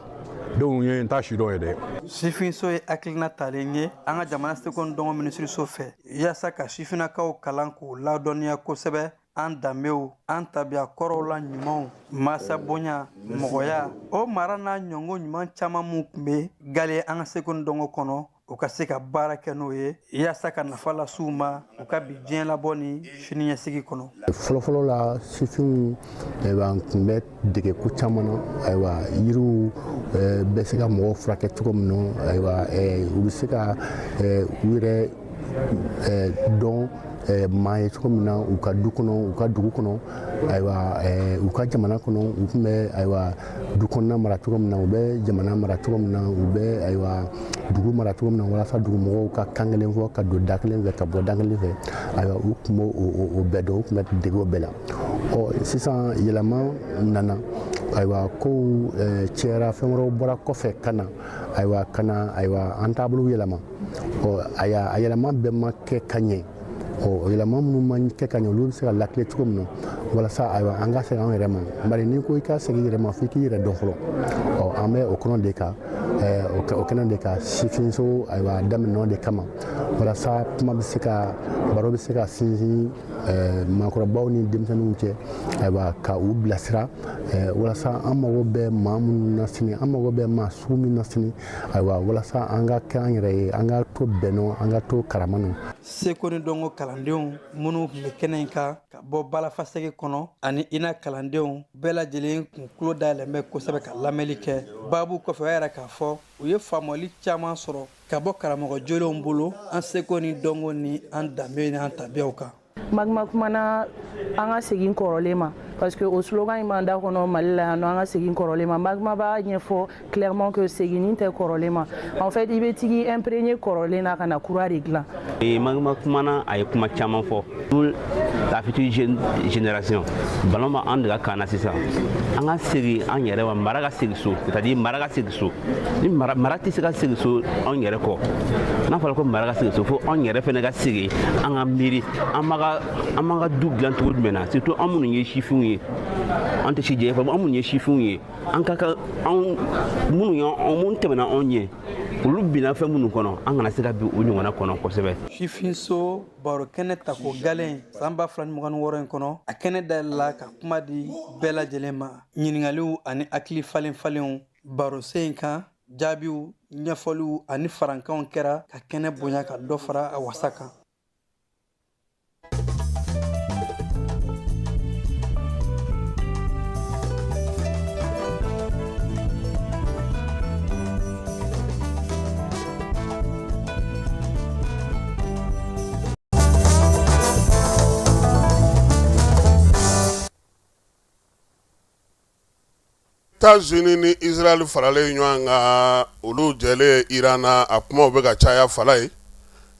Speaker 8: denw ye n t'a si dɔn ye dɛ
Speaker 7: sifinso ye hakilina talen ye an ka jamana seko ni dɔnko minisiriso fɛ yaasa ka sifinnakaw kalan k'u ladɔnniya kosɛbɛ an danbew an tabiya kɔrɔw la ɲumanw masa bonya mɔgɔya o mara n'a ɲɔngo ɲuman caman mun tun bɛ gale an ka seko ni dɔnko kɔnɔ u ka se ka baara kɛ n'o ye yaasa ka nafa las'u ma u ka bi diɲɛ labɔ ni siniɲɛsigi kɔnɔ
Speaker 9: fɔlɔfɔlɔ la sifinw an tun bɛ dege ko caman na ayiwa yiriw bɛ se ka mɔgɔw furakɛ cogo min na ayiwa u bɛ se ka u yɛrɛ dɔn maa ye cogo min na u ka du kɔnɔ u ka dugu kɔnɔ ayiwa u ka jamana kɔnɔ u tun bɛ ayiwa du kɔnɔna mara cogo min na u bɛ jamana mara cogo min na u bɛ ayiwa dugu mara cogo min na walasa dugumɔgɔw ka kan kelen fɔ ka don da kelen fɛ ka bɔ da kelen fɛ ayiwa u tun b'o bɛɛ dɔn u tun bɛ dege o bɛɛ la sisan yɛlɛma nana ayiwa ko cɛra fɛn wɛrɛw bɔra kɔfɛ ka na ayiwa an taabolo yɛlɛma a yɛlɛma bɛɛ ma kɛ ka ɲɛ o yɛlɛma minnu ma kɛ ka ɲɛ olu bɛ se ka lakile cogo min na walasa ayiwa an ka segin an yɛrɛ ma bari n'i ko i ka segin i yɛrɛ ma f'i k'i yɛrɛ dɔn fɔlɔ an bɛ o kɔnɔ de kan o kɛnɛ de ka sifinso ayiwa daminɛ de kama walasa kuma bɛ se ka baro bɛ se ka sinsin maakɔrɔbaw ni denmisɛnninw cɛ ayiwa ka u bilasira walasa an mago bɛ maa minnu na sini an mago bɛ maa sugu min na sini ayiwa walasa an ka kɛ an yɛrɛ ye an ka to bɛnnɔ an ka to karama nɔ.
Speaker 7: seko ni dɔnko kalandenw minnu tun bɛ kɛnɛ in kan ka bɔ balafasɛgɛ kɔnɔ ani ina kalandenw bɛɛ lajɛlen kun tulo dayɛlɛn bɛ kosɛbɛ ka lamɛnli kɛ baabu kɔfɛ o yɛrɛ k'a fɔ u ye faamuyali caman sɔrɔ ka bɔ karamɔgɔ jolenw bolo an seko ni dɔnko ni an danbe ni an tabiyaw kan.
Speaker 10: Magma kumana an ka segin kɔrɔlen ma parce que o slogan in b'an da kɔnɔ Mali la yan nɔ an ka segin kɔrɔlen ma Magma b'a ɲɛfɔ clairement que seginni tɛ kɔrɔlen ma en fait i bɛ tigi imprégné kɔrɔlen na ka na kura de dilan.
Speaker 11: Magma kumana a ye kuma caman fɔ pour la future génération ballon ma an de ka kan na sisan an ka segin an yɛrɛ ma mara ka segin so c'est-à-dire mara ka segin so ni mara tɛ se ka segin so an yɛrɛ kɔ n'a fɔra ko mara ka segin so fo an yɛrɛ fɛnɛ ka segin an ka miiri an b'an ka du dilan cogo jumɛn na surtout an minnu ye sifinw ye an tɛ si jɛ fɔ an minnu ye sifinw ye an ka kan an minnu tɛmɛna anw ɲɛ olu binna fɛn minnu kɔnɔ an kana se ka bin o ɲɔgɔnna kɔnɔ kosɛbɛ.
Speaker 7: sifinso baro kɛnɛ tako galen san 2026 in kɔnɔ a kɛnɛ dayɛlɛla ka kuma di bɛɛ lajɛlen ma ɲininkaliw ani hakili falen-falenw baro sen kan jaabiw ɲɛfɔliw ani farankanw kɛra ka kɛnɛ bonya ka dɔ fara a wasa kan.
Speaker 1: États-Unis ni Israël farale ɲɔgɔn kan olu jɛlen Iran na a kumaw bɛ ka caya fala ye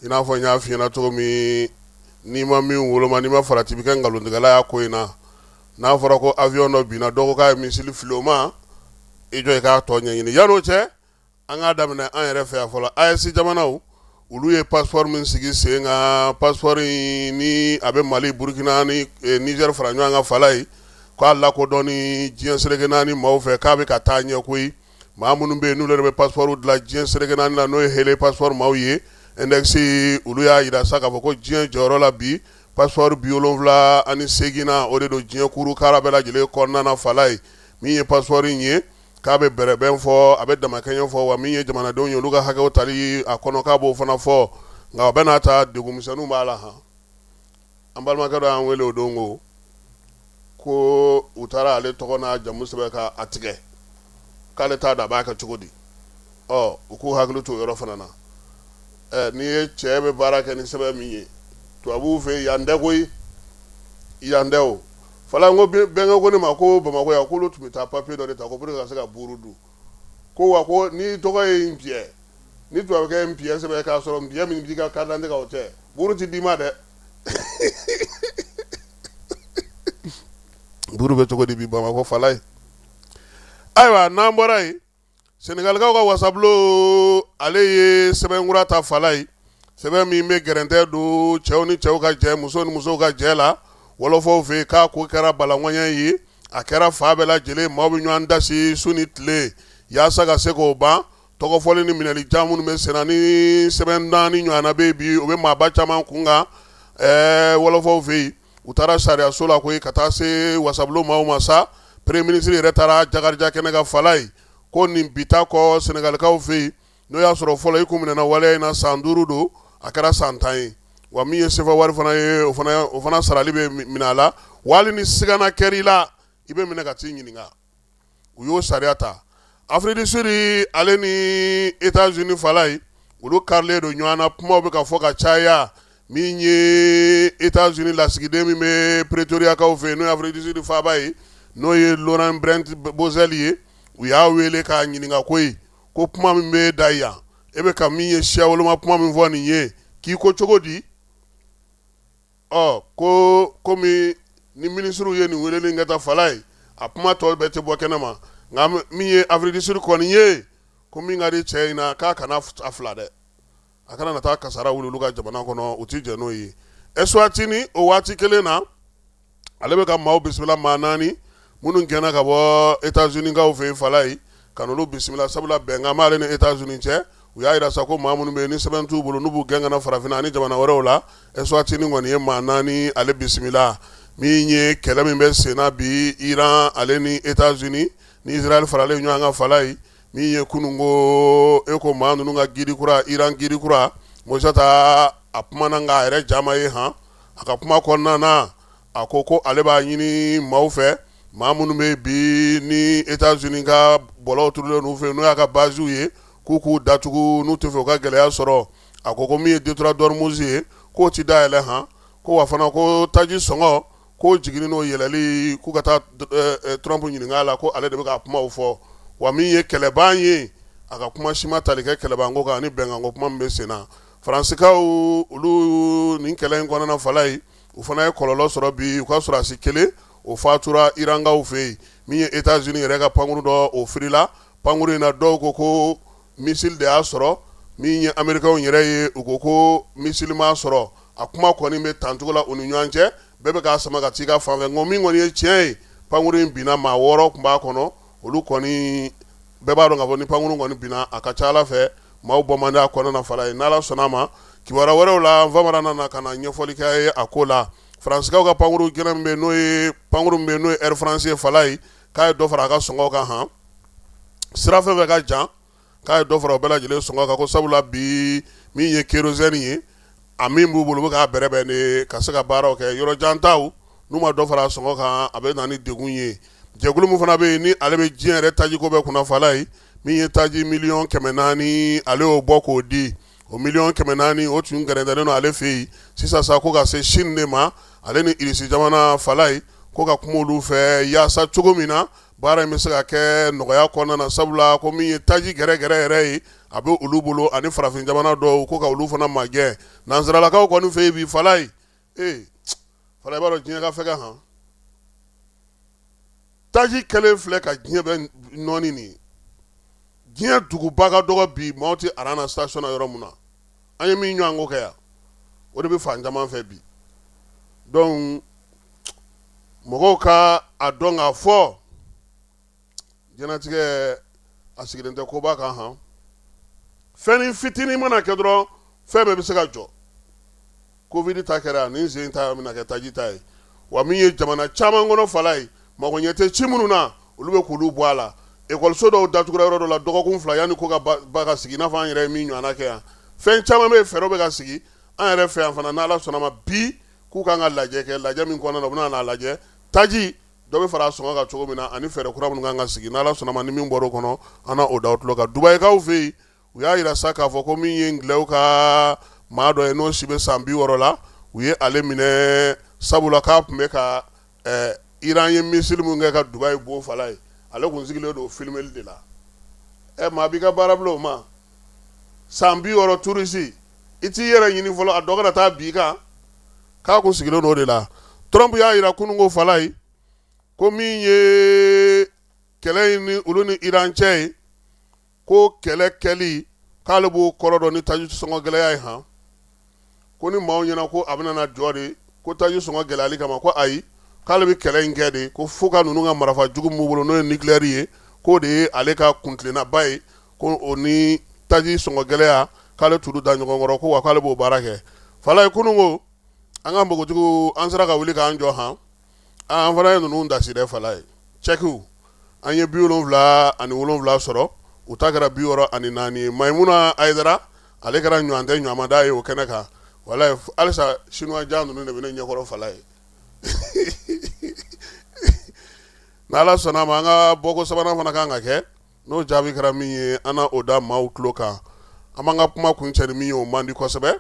Speaker 1: i n'a fɔ n y'a f'i ɲɛna cogo min n'i ma min woloma n'i ma farati bɛ kɛ nkalontigɛla y'a ko in na n'a fɔra ko avion dɔ binna dɔ ko k'a ye misili fili o ma i jɔ i k'a tɔ ɲɛɲini yan'o cɛ an k'a daminɛ an yɛrɛ fɛ yan fɔlɔ AES jamanaw olu ye passeport min sigi sen kan passeport in ni a bɛ Mali Burkina ni Niger fara ɲɔgɔn kan fala ye k'a lakodɔn ni diɲɛ seleke naani maaw fɛ k'a bɛ ka taa ɲɛ koyi maa minnu bɛ yen n'olu yɛrɛ bɛ passeport dilan diɲɛ seleke naani la n'o ye hele passeport maaw ye index olu y'a yira sa k'a fɔ ko diɲɛ jɔyɔrɔ la bi passeport 78 na o de don diɲɛ kuru kara bɛɛ lajɛlen kɔnɔna na fala ye min ye passeport in ye k'a bɛ bɛrɛbɛn fɔ a bɛ damakɛɲɛ fɔ wa min ye jamanadenw ye olu ka hakɛw tali a kɔnɔ k'a b'o fana fɔ nka o bɛ n'a ta degunmisɛnninw b'a la han an balimakɛ dɔ y'an wele o don ko u taara ale tɔgɔ n'a jamu sɛbɛn ka a tigɛ k'ale t'a da b'a kɛ cogo di u k'u hakili to yɔrɔ fana na n'i ye cɛ bɛ baara kɛ ni sɛbɛn min ye tubabuw fɛ yan tɛ koyi yan tɛ o fala n ko bɛnkɛ ko ne ma ko Bamakɔ yan k'olu tun bɛ taa papiye dɔ de ta ko pour que ka se ka buuru dun ko wa ko ni tɔgɔ ye Npiyɛ ni tubabukɛ ye Npiyɛ sɛbɛn k'a sɔrɔ Npiyɛ min b'i ka carte d'identité kan o tɛ buuru ti d'i ma dɛ buru bɛ cogo di bi Bamakɔ fala ye ayiwa n'an bɔra yen Senegalikaw ka wasabulon ale ye sɛbɛnkura ta fala ye sɛbɛn min bɛ gɛrɛntɛ don cɛw ni cɛw ka jɛ muso ni musow ka jɛ la wɔlɔfɔw fɛ yen k'a ko kɛra balaŋɔɲɛ ye a kɛra fa bɛɛ lajɛlen maaw bɛ ɲɔgɔn dasi su ni tile yaasa ka se k'o ban tɔgɔfɔli ni minɛli jan minnu bɛ senna ni sɛbɛn naani ɲɔgɔnna bɛ yen bi o bɛ maaba caman kun kan wɔlɔfɔw fɛ yen u taara sariyaso la koyi ka taa se wasabulon maaw ma sa premier ministre yɛrɛ taara Jakarija kɛnɛ ka fala ye ko nin bi ta kɔ Senegalikaw fɛ yen n'o y'a sɔrɔ fɔlɔ i kun minɛna waleya in na san 5 don a kɛra san 10 ye wa min ye sefa wari fana ye o fana sarali bɛ minɛ a la wali ni sigana kɛr'i la i bɛ minɛ ka t'i ɲininka u y'o sariya ta Afrique du Sud ale ni États-Unis fala ye olu karilen don ɲɔgɔn na kumaw bɛ ka fɔ ka caya min ye États-Unis lasigiden min bɛ Pretoria-kaw fɛ yen n'o ye Afrique du Sud faaba ye n'o ye Laurent Brent Bozel ye u y'a wele k'a ɲininka koyi ko kuma min bɛ da yan e bɛ ka min ye siya woloma kuma min fɔ nin ye k'i ko cogo di ko komi ni ministre ye nin weleli kɛ ta fala ye a kuma tɔ bɛɛ tɛ bɔ kɛnɛ ma nka min ye Afrique du Sud kɔni ye ko min ka di cɛ in na k'a kana a fila dɛ a kana na taa kasara wuli olu ka jamana kɔnɔ u ti jɛ n'o ye Eswatini o waati kelen na ale bɛ ka maaw bisimila maa 4 minnu gɛnna ka bɔ États-Unis kaw fɛ yen fala ye ka n'olu bisimila sabula bɛnkan b'ale ni États-Unis cɛ u y'a yira sa ko maa minnu bɛ yen ni sɛbɛn t'u bolo n'u b'u gɛn ka na farafinna ani jamana wɛrɛw la Eswatini kɔni ye maa 4 ale bisimila min ye kɛlɛ min bɛ sen na bi Iran ale ni États-Unis ni Israël faralen ɲɔgɔn kan fala ye min ye kunungo eko maa ninnu ka giri kura Iran giri kura Mosata a kumana nka a yɛrɛ jama ye han a ka kuma kɔnɔna na a ko ale b'a ɲini maaw fɛ maa minnu bɛ bi ni États-Unis ka bɔlɔw turulen n'u fɛ n'o y'a ka baziw ye k'u datugu n'u tɛ fɛ u ka gɛlɛya sɔrɔ a ko min ye Detroit Dormuz ye k'o ti dayɛlɛ han ko wa fana ko taji sɔngɔ k'o jiginni n'o yɛlɛli k'u ka taa Trump ɲininka a la ko ale de bɛ ka kumaw fɔ wa min ye kɛlɛban ye a ka kuma si ma tali kɛ kɛlɛbanko kan ani bɛnkanko kuma min bɛ sen na Faransikaw olu nin kɛlɛ in kɔnɔna fala ye u fana ye kɔlɔlɔ sɔrɔ bi u ka sɔrɔdasi kelen o fatura Irankaw fɛ yen min ye États-Unis yɛrɛ ka pankuru dɔ o firila pankuru in na dɔw ko missile de y'a sɔrɔ min ye Américains yɛrɛ ye u ko missile m'a sɔrɔ a kuma kɔni bɛ tancogo la u ni ɲɔgɔn cɛ bɛɛ bɛ k'a sama ka t'i ka fan fɛ nka min kɔni ye tiɲɛ ye pankuru in binna maa 6 tun b'a kɔnɔ olu kɔni bɛɛ b'a dɔn k'a fɔ ni pankuru kɔni binna a ka ca Ala fɛ maaw bɔ man di a kɔnɔna fala ye n'Ala sɔnna a ma kibaruya wɛrɛw la Famara nana ka na ɲɛfɔli kɛ ye a ko la Faransikaw ka pankuru gɛnɛ min bɛ n'o ye pankuru min bɛ n'o ye Air France ye fala ye k'a ye dɔ fara a ka sɔngɔw kan han sira fɛn fɛn ka jan k'a ye dɔ fara o bɛɛ lajɛlen sɔngɔ kan ko sabula bi min ye kérosène ye a min b'u bolo u bɛ k'a bɛrɛbɛn de ka se ka baaraw kɛ yɔrɔ jan taw n'u ma dɔ fara a sɔngɔ kan a bɛ na ni degun ye jɛkulu min fana bɛ yen ni ale bɛ diɲɛ yɛrɛ tajiko bɛɛ kunna fala ye min ye taji 400,000 ale y'o bɔ k'o di o 400,000 o tun gɛrɛntɛlen don ale fɛ yen sisan sa ko ka se Chine de ma ale ni Irisi jamana fala ye ko ka kuma olu fɛ yaasa cogo min na baara in bɛ se ka kɛ nɔgɔya kɔnɔna na sabula ko min ye taji gɛrɛgɛrɛ yɛrɛ ye a bɛ olu bolo ani farafin jamana dɔw ko ka olu fana magɛn nansaralakaw kɔni fɛ yen bi fala ye fala i b'a dɔn diɲɛ ka fɛgɛ han taji kɛlen filɛ ka diɲɛ bɛ nɔɔni nin diɲɛ duguba ka dɔgɔ bi maaw tɛ arana station na yɔrɔ mun na an ye min ɲɔgɔn ko kɛ yan o de bɛ fan caman fɛ bi donc mɔgɔw ka a dɔn k'a fɔ jɛnatigɛ a sigilen tɛ koba kan han fɛn ni fitinin mana kɛ dɔrɔn fɛn bɛɛ bɛ se ka jɔ covid ta kɛra nin sen ta bɛna kɛ taji ta ye wa min ye jamana caman kɔnɔ fala ye magoɲɛ tɛ ci minnu na olu bɛ k'olu bɔ a la ekɔliso dɔw datugura yɔrɔ dɔ la dɔgɔkun 2 yanni ko ka ba ka sigi i n'a fɔ an yɛrɛ ye min ɲɔgɔnna kɛ yan fɛn caman bɛ yen fɛɛrɛw bɛ ka sigi an yɛrɛ fɛ yan fana n'Ala sɔnna ma bi k'u kan ka lajɛ kɛ lajɛ min kɔnɔna na u bɛna n'a lajɛ taji dɔ bɛ fara a sɔngɔ kan cogo min na ani fɛɛrɛ kura minnu kan ka sigi n'Ala sɔnna ma ni min bɔra o kɔnɔ an na o da o tulo kan Dubayikaw fɛ yen u y'a yira sa k'a fɔ ko min ye Ngilɛw ka maa dɔ ye n'o si bɛ san 60 la u ye ale minɛ sabula k'a tun bɛ ka Iran ye missile min kɛ ka Dubayi bon fala ye ale kun sigilen don filmeli de la maa b'i ka baara bila o ma san 60 touriste i t'i yɛrɛ ɲini fɔlɔ a dɔ kana taa bi kan k'a kun sigilen don o de la Trump y'a yira kununko fala ye ko min ye kɛlɛ in ni olu ni Iran cɛ ye ko kɛlɛ kɛli k'ale b'o kɔrɔ dɔn ni taji sɔngɔ gɛlɛya ye han ko ni maaw ɲɛna ko a bɛna na jɔ de ko taji sɔngɔ gɛlɛyali kama ko ayi k'ale bɛ kɛlɛ in kɛ de ko fo ka ninnu ka marifa jugu min b'u bolo n'o ye nucléaire ye k'o de ye ale ka kuntilennaba ye ko o ni taji sɔngɔ gɛlɛya k'ale tuuru da ɲɔgɔn kɔrɔ ko wa k'ale b'o baara kɛ fala ye kununko an ka npogotigiw an sera ka wuli k'an jɔ han an fana ye ninnu dasi dɛ fala ye Tchèquew an ye 77 sɔrɔ u ta kɛra 64 ye Maimuna Aidara ale kɛra ɲɔgɔn tɛ ɲɔgɔnmada ye o kɛnɛ kan wala halisa chinois jan ninnu de bɛ ne ɲɛkɔrɔ fala ye n'Ala sɔnna a ma an ka bɔko sabanan fana kan ka kɛ n'o jaabi kɛra min ye an na o da maaw tulo kan an b'an ka kuma kun cɛ ni min ye o man di kosɛbɛ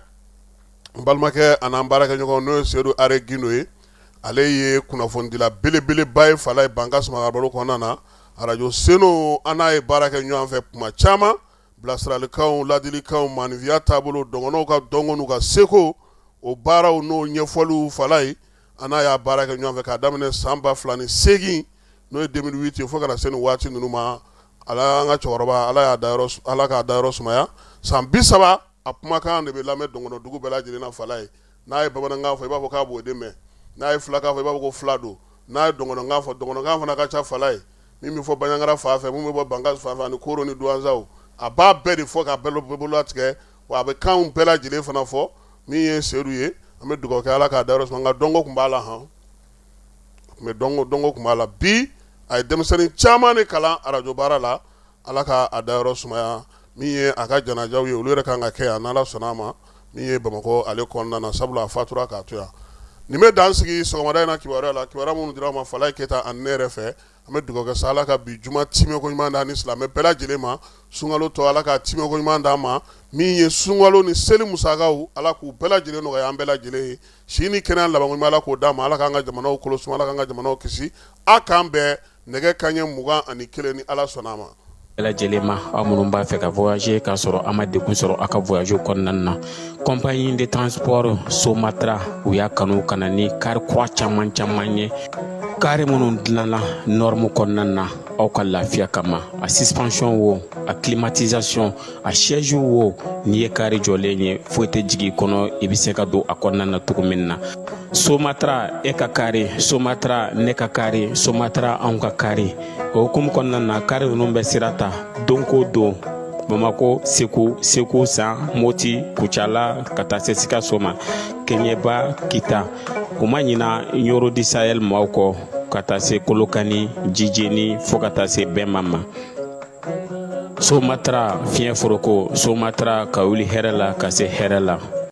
Speaker 1: n balimakɛ a n'an baarakɛɲɔgɔn n'o ye Seydou Are Gindo ye ale ye kunnafonidila belebeleba ye fala ye Bankas Magabaro kɔnɔna na radio Seno an n'a ye baara kɛ ɲɔgɔn fɛ kuma caman bilasiralikanw ladilikanw maanifinya taabolo dɔngɔnɔw ka dɔnko n'u ka seko o baaraw n'o ɲɛfɔliw fala ye an n'a y'a baara kɛ ɲɔgɔn fɛ k'a daminɛ san 2008 n'o ye 2008 ye fo kana se nin waati ninnu ma ala an ka cɛkɔrɔba ala k'a dayɔrɔ sumaya san 30 a kumakan de bɛ lamɛn dɔngɔnɔ dugu bɛɛ lajɛlen na fala ye n'a ye bamanankan fɔ i b'a fɔ k'a b'o de mɛn n'a ye filakan fɔ i b'a fɔ ko fila don n'a ye dɔngɔnɔkan fɔ dɔngɔnɔkan fana ka ca fala ye min bɛ fɔ baɲangara fan fɛ min bɛ bɔ bangas fan fɛ ani koro ni duwanzaw a b'a bɛɛ de fɔ k'a bɛɛ bolo tigɛ wa a bɛ kanw bɛɛ lajɛlen fana fɔ min ye seedu ye an bɛ dugawu kɛ ala k'a dayɔrɔ suma nka dɔngɔ tun b'a la han tun bɛ dɔngɔ tun b'a la bi a ye denmisɛnnin caman de kalan arajo baara la ala k'a dayɔrɔ sumaya min ye a ka janajaw ye olu yɛrɛ kan ka kɛ yan n'ala sɔnna a ma min ye bamakɔ ale kɔnɔna na sabula a fatura k'a to yan nin bɛ dan sigi sɔgɔmada in na kibaruya la kibaruya minnu dira ma Falaye Keyita ani ne yɛrɛ fɛ an bɛ dugawu kɛ sa ala ka bi juma timɛko ɲuman d'a ni silamɛ bɛɛ lajɛlen ma sunkalo tɔ ala ka timɛko ɲuman d'a ma min ye sunkalo ni seli musakaw ala k'u bɛɛ lajɛlen nɔgɔya an bɛɛ lajɛlen ye si ni kɛnɛya laban ɲuman ala k'o d'a ma ala k'an ka jamanaw kɔlɔsi ala k'an ka jamanaw kisi a k'an bɛɛ nɛgɛ kanɲɛ 21 ni ala sɔnna a ma
Speaker 12: bɛɛ lajɛlen ma aw minnu b'a fɛ ka voyager k'a sɔrɔ a ma degun sɔrɔ a ka voyage kɔnɔna na compagnie de transport Somatra u y'a kanu ka na ni kari kura caman ye kari minnu dilanna norme kɔnɔna na aw ka lafiya kama a suspension wo a climatisation a siège wo n'i ye kari jɔlen ye foyi tɛ jigin kɔnɔ i bɛ se ka don a kɔnɔna na cogo min na Somatra e ka kari Somatra ne ka kari Somatra anw ka kari o hukumu kɔnɔna na kari ninnu bɛ sira ta don ko don Bamako Segu San Moti Kucala ka taa se Sikaso ma Keɲeba Kita o ma ɲina Yoro di Sahel maaw kɔ ka taa se Kolokani Jijeni fo ka taa se Bɛnma ma Somatra fiɲɛ foroko Somatra ka wuli hɛrɛ la ka se hɛrɛ la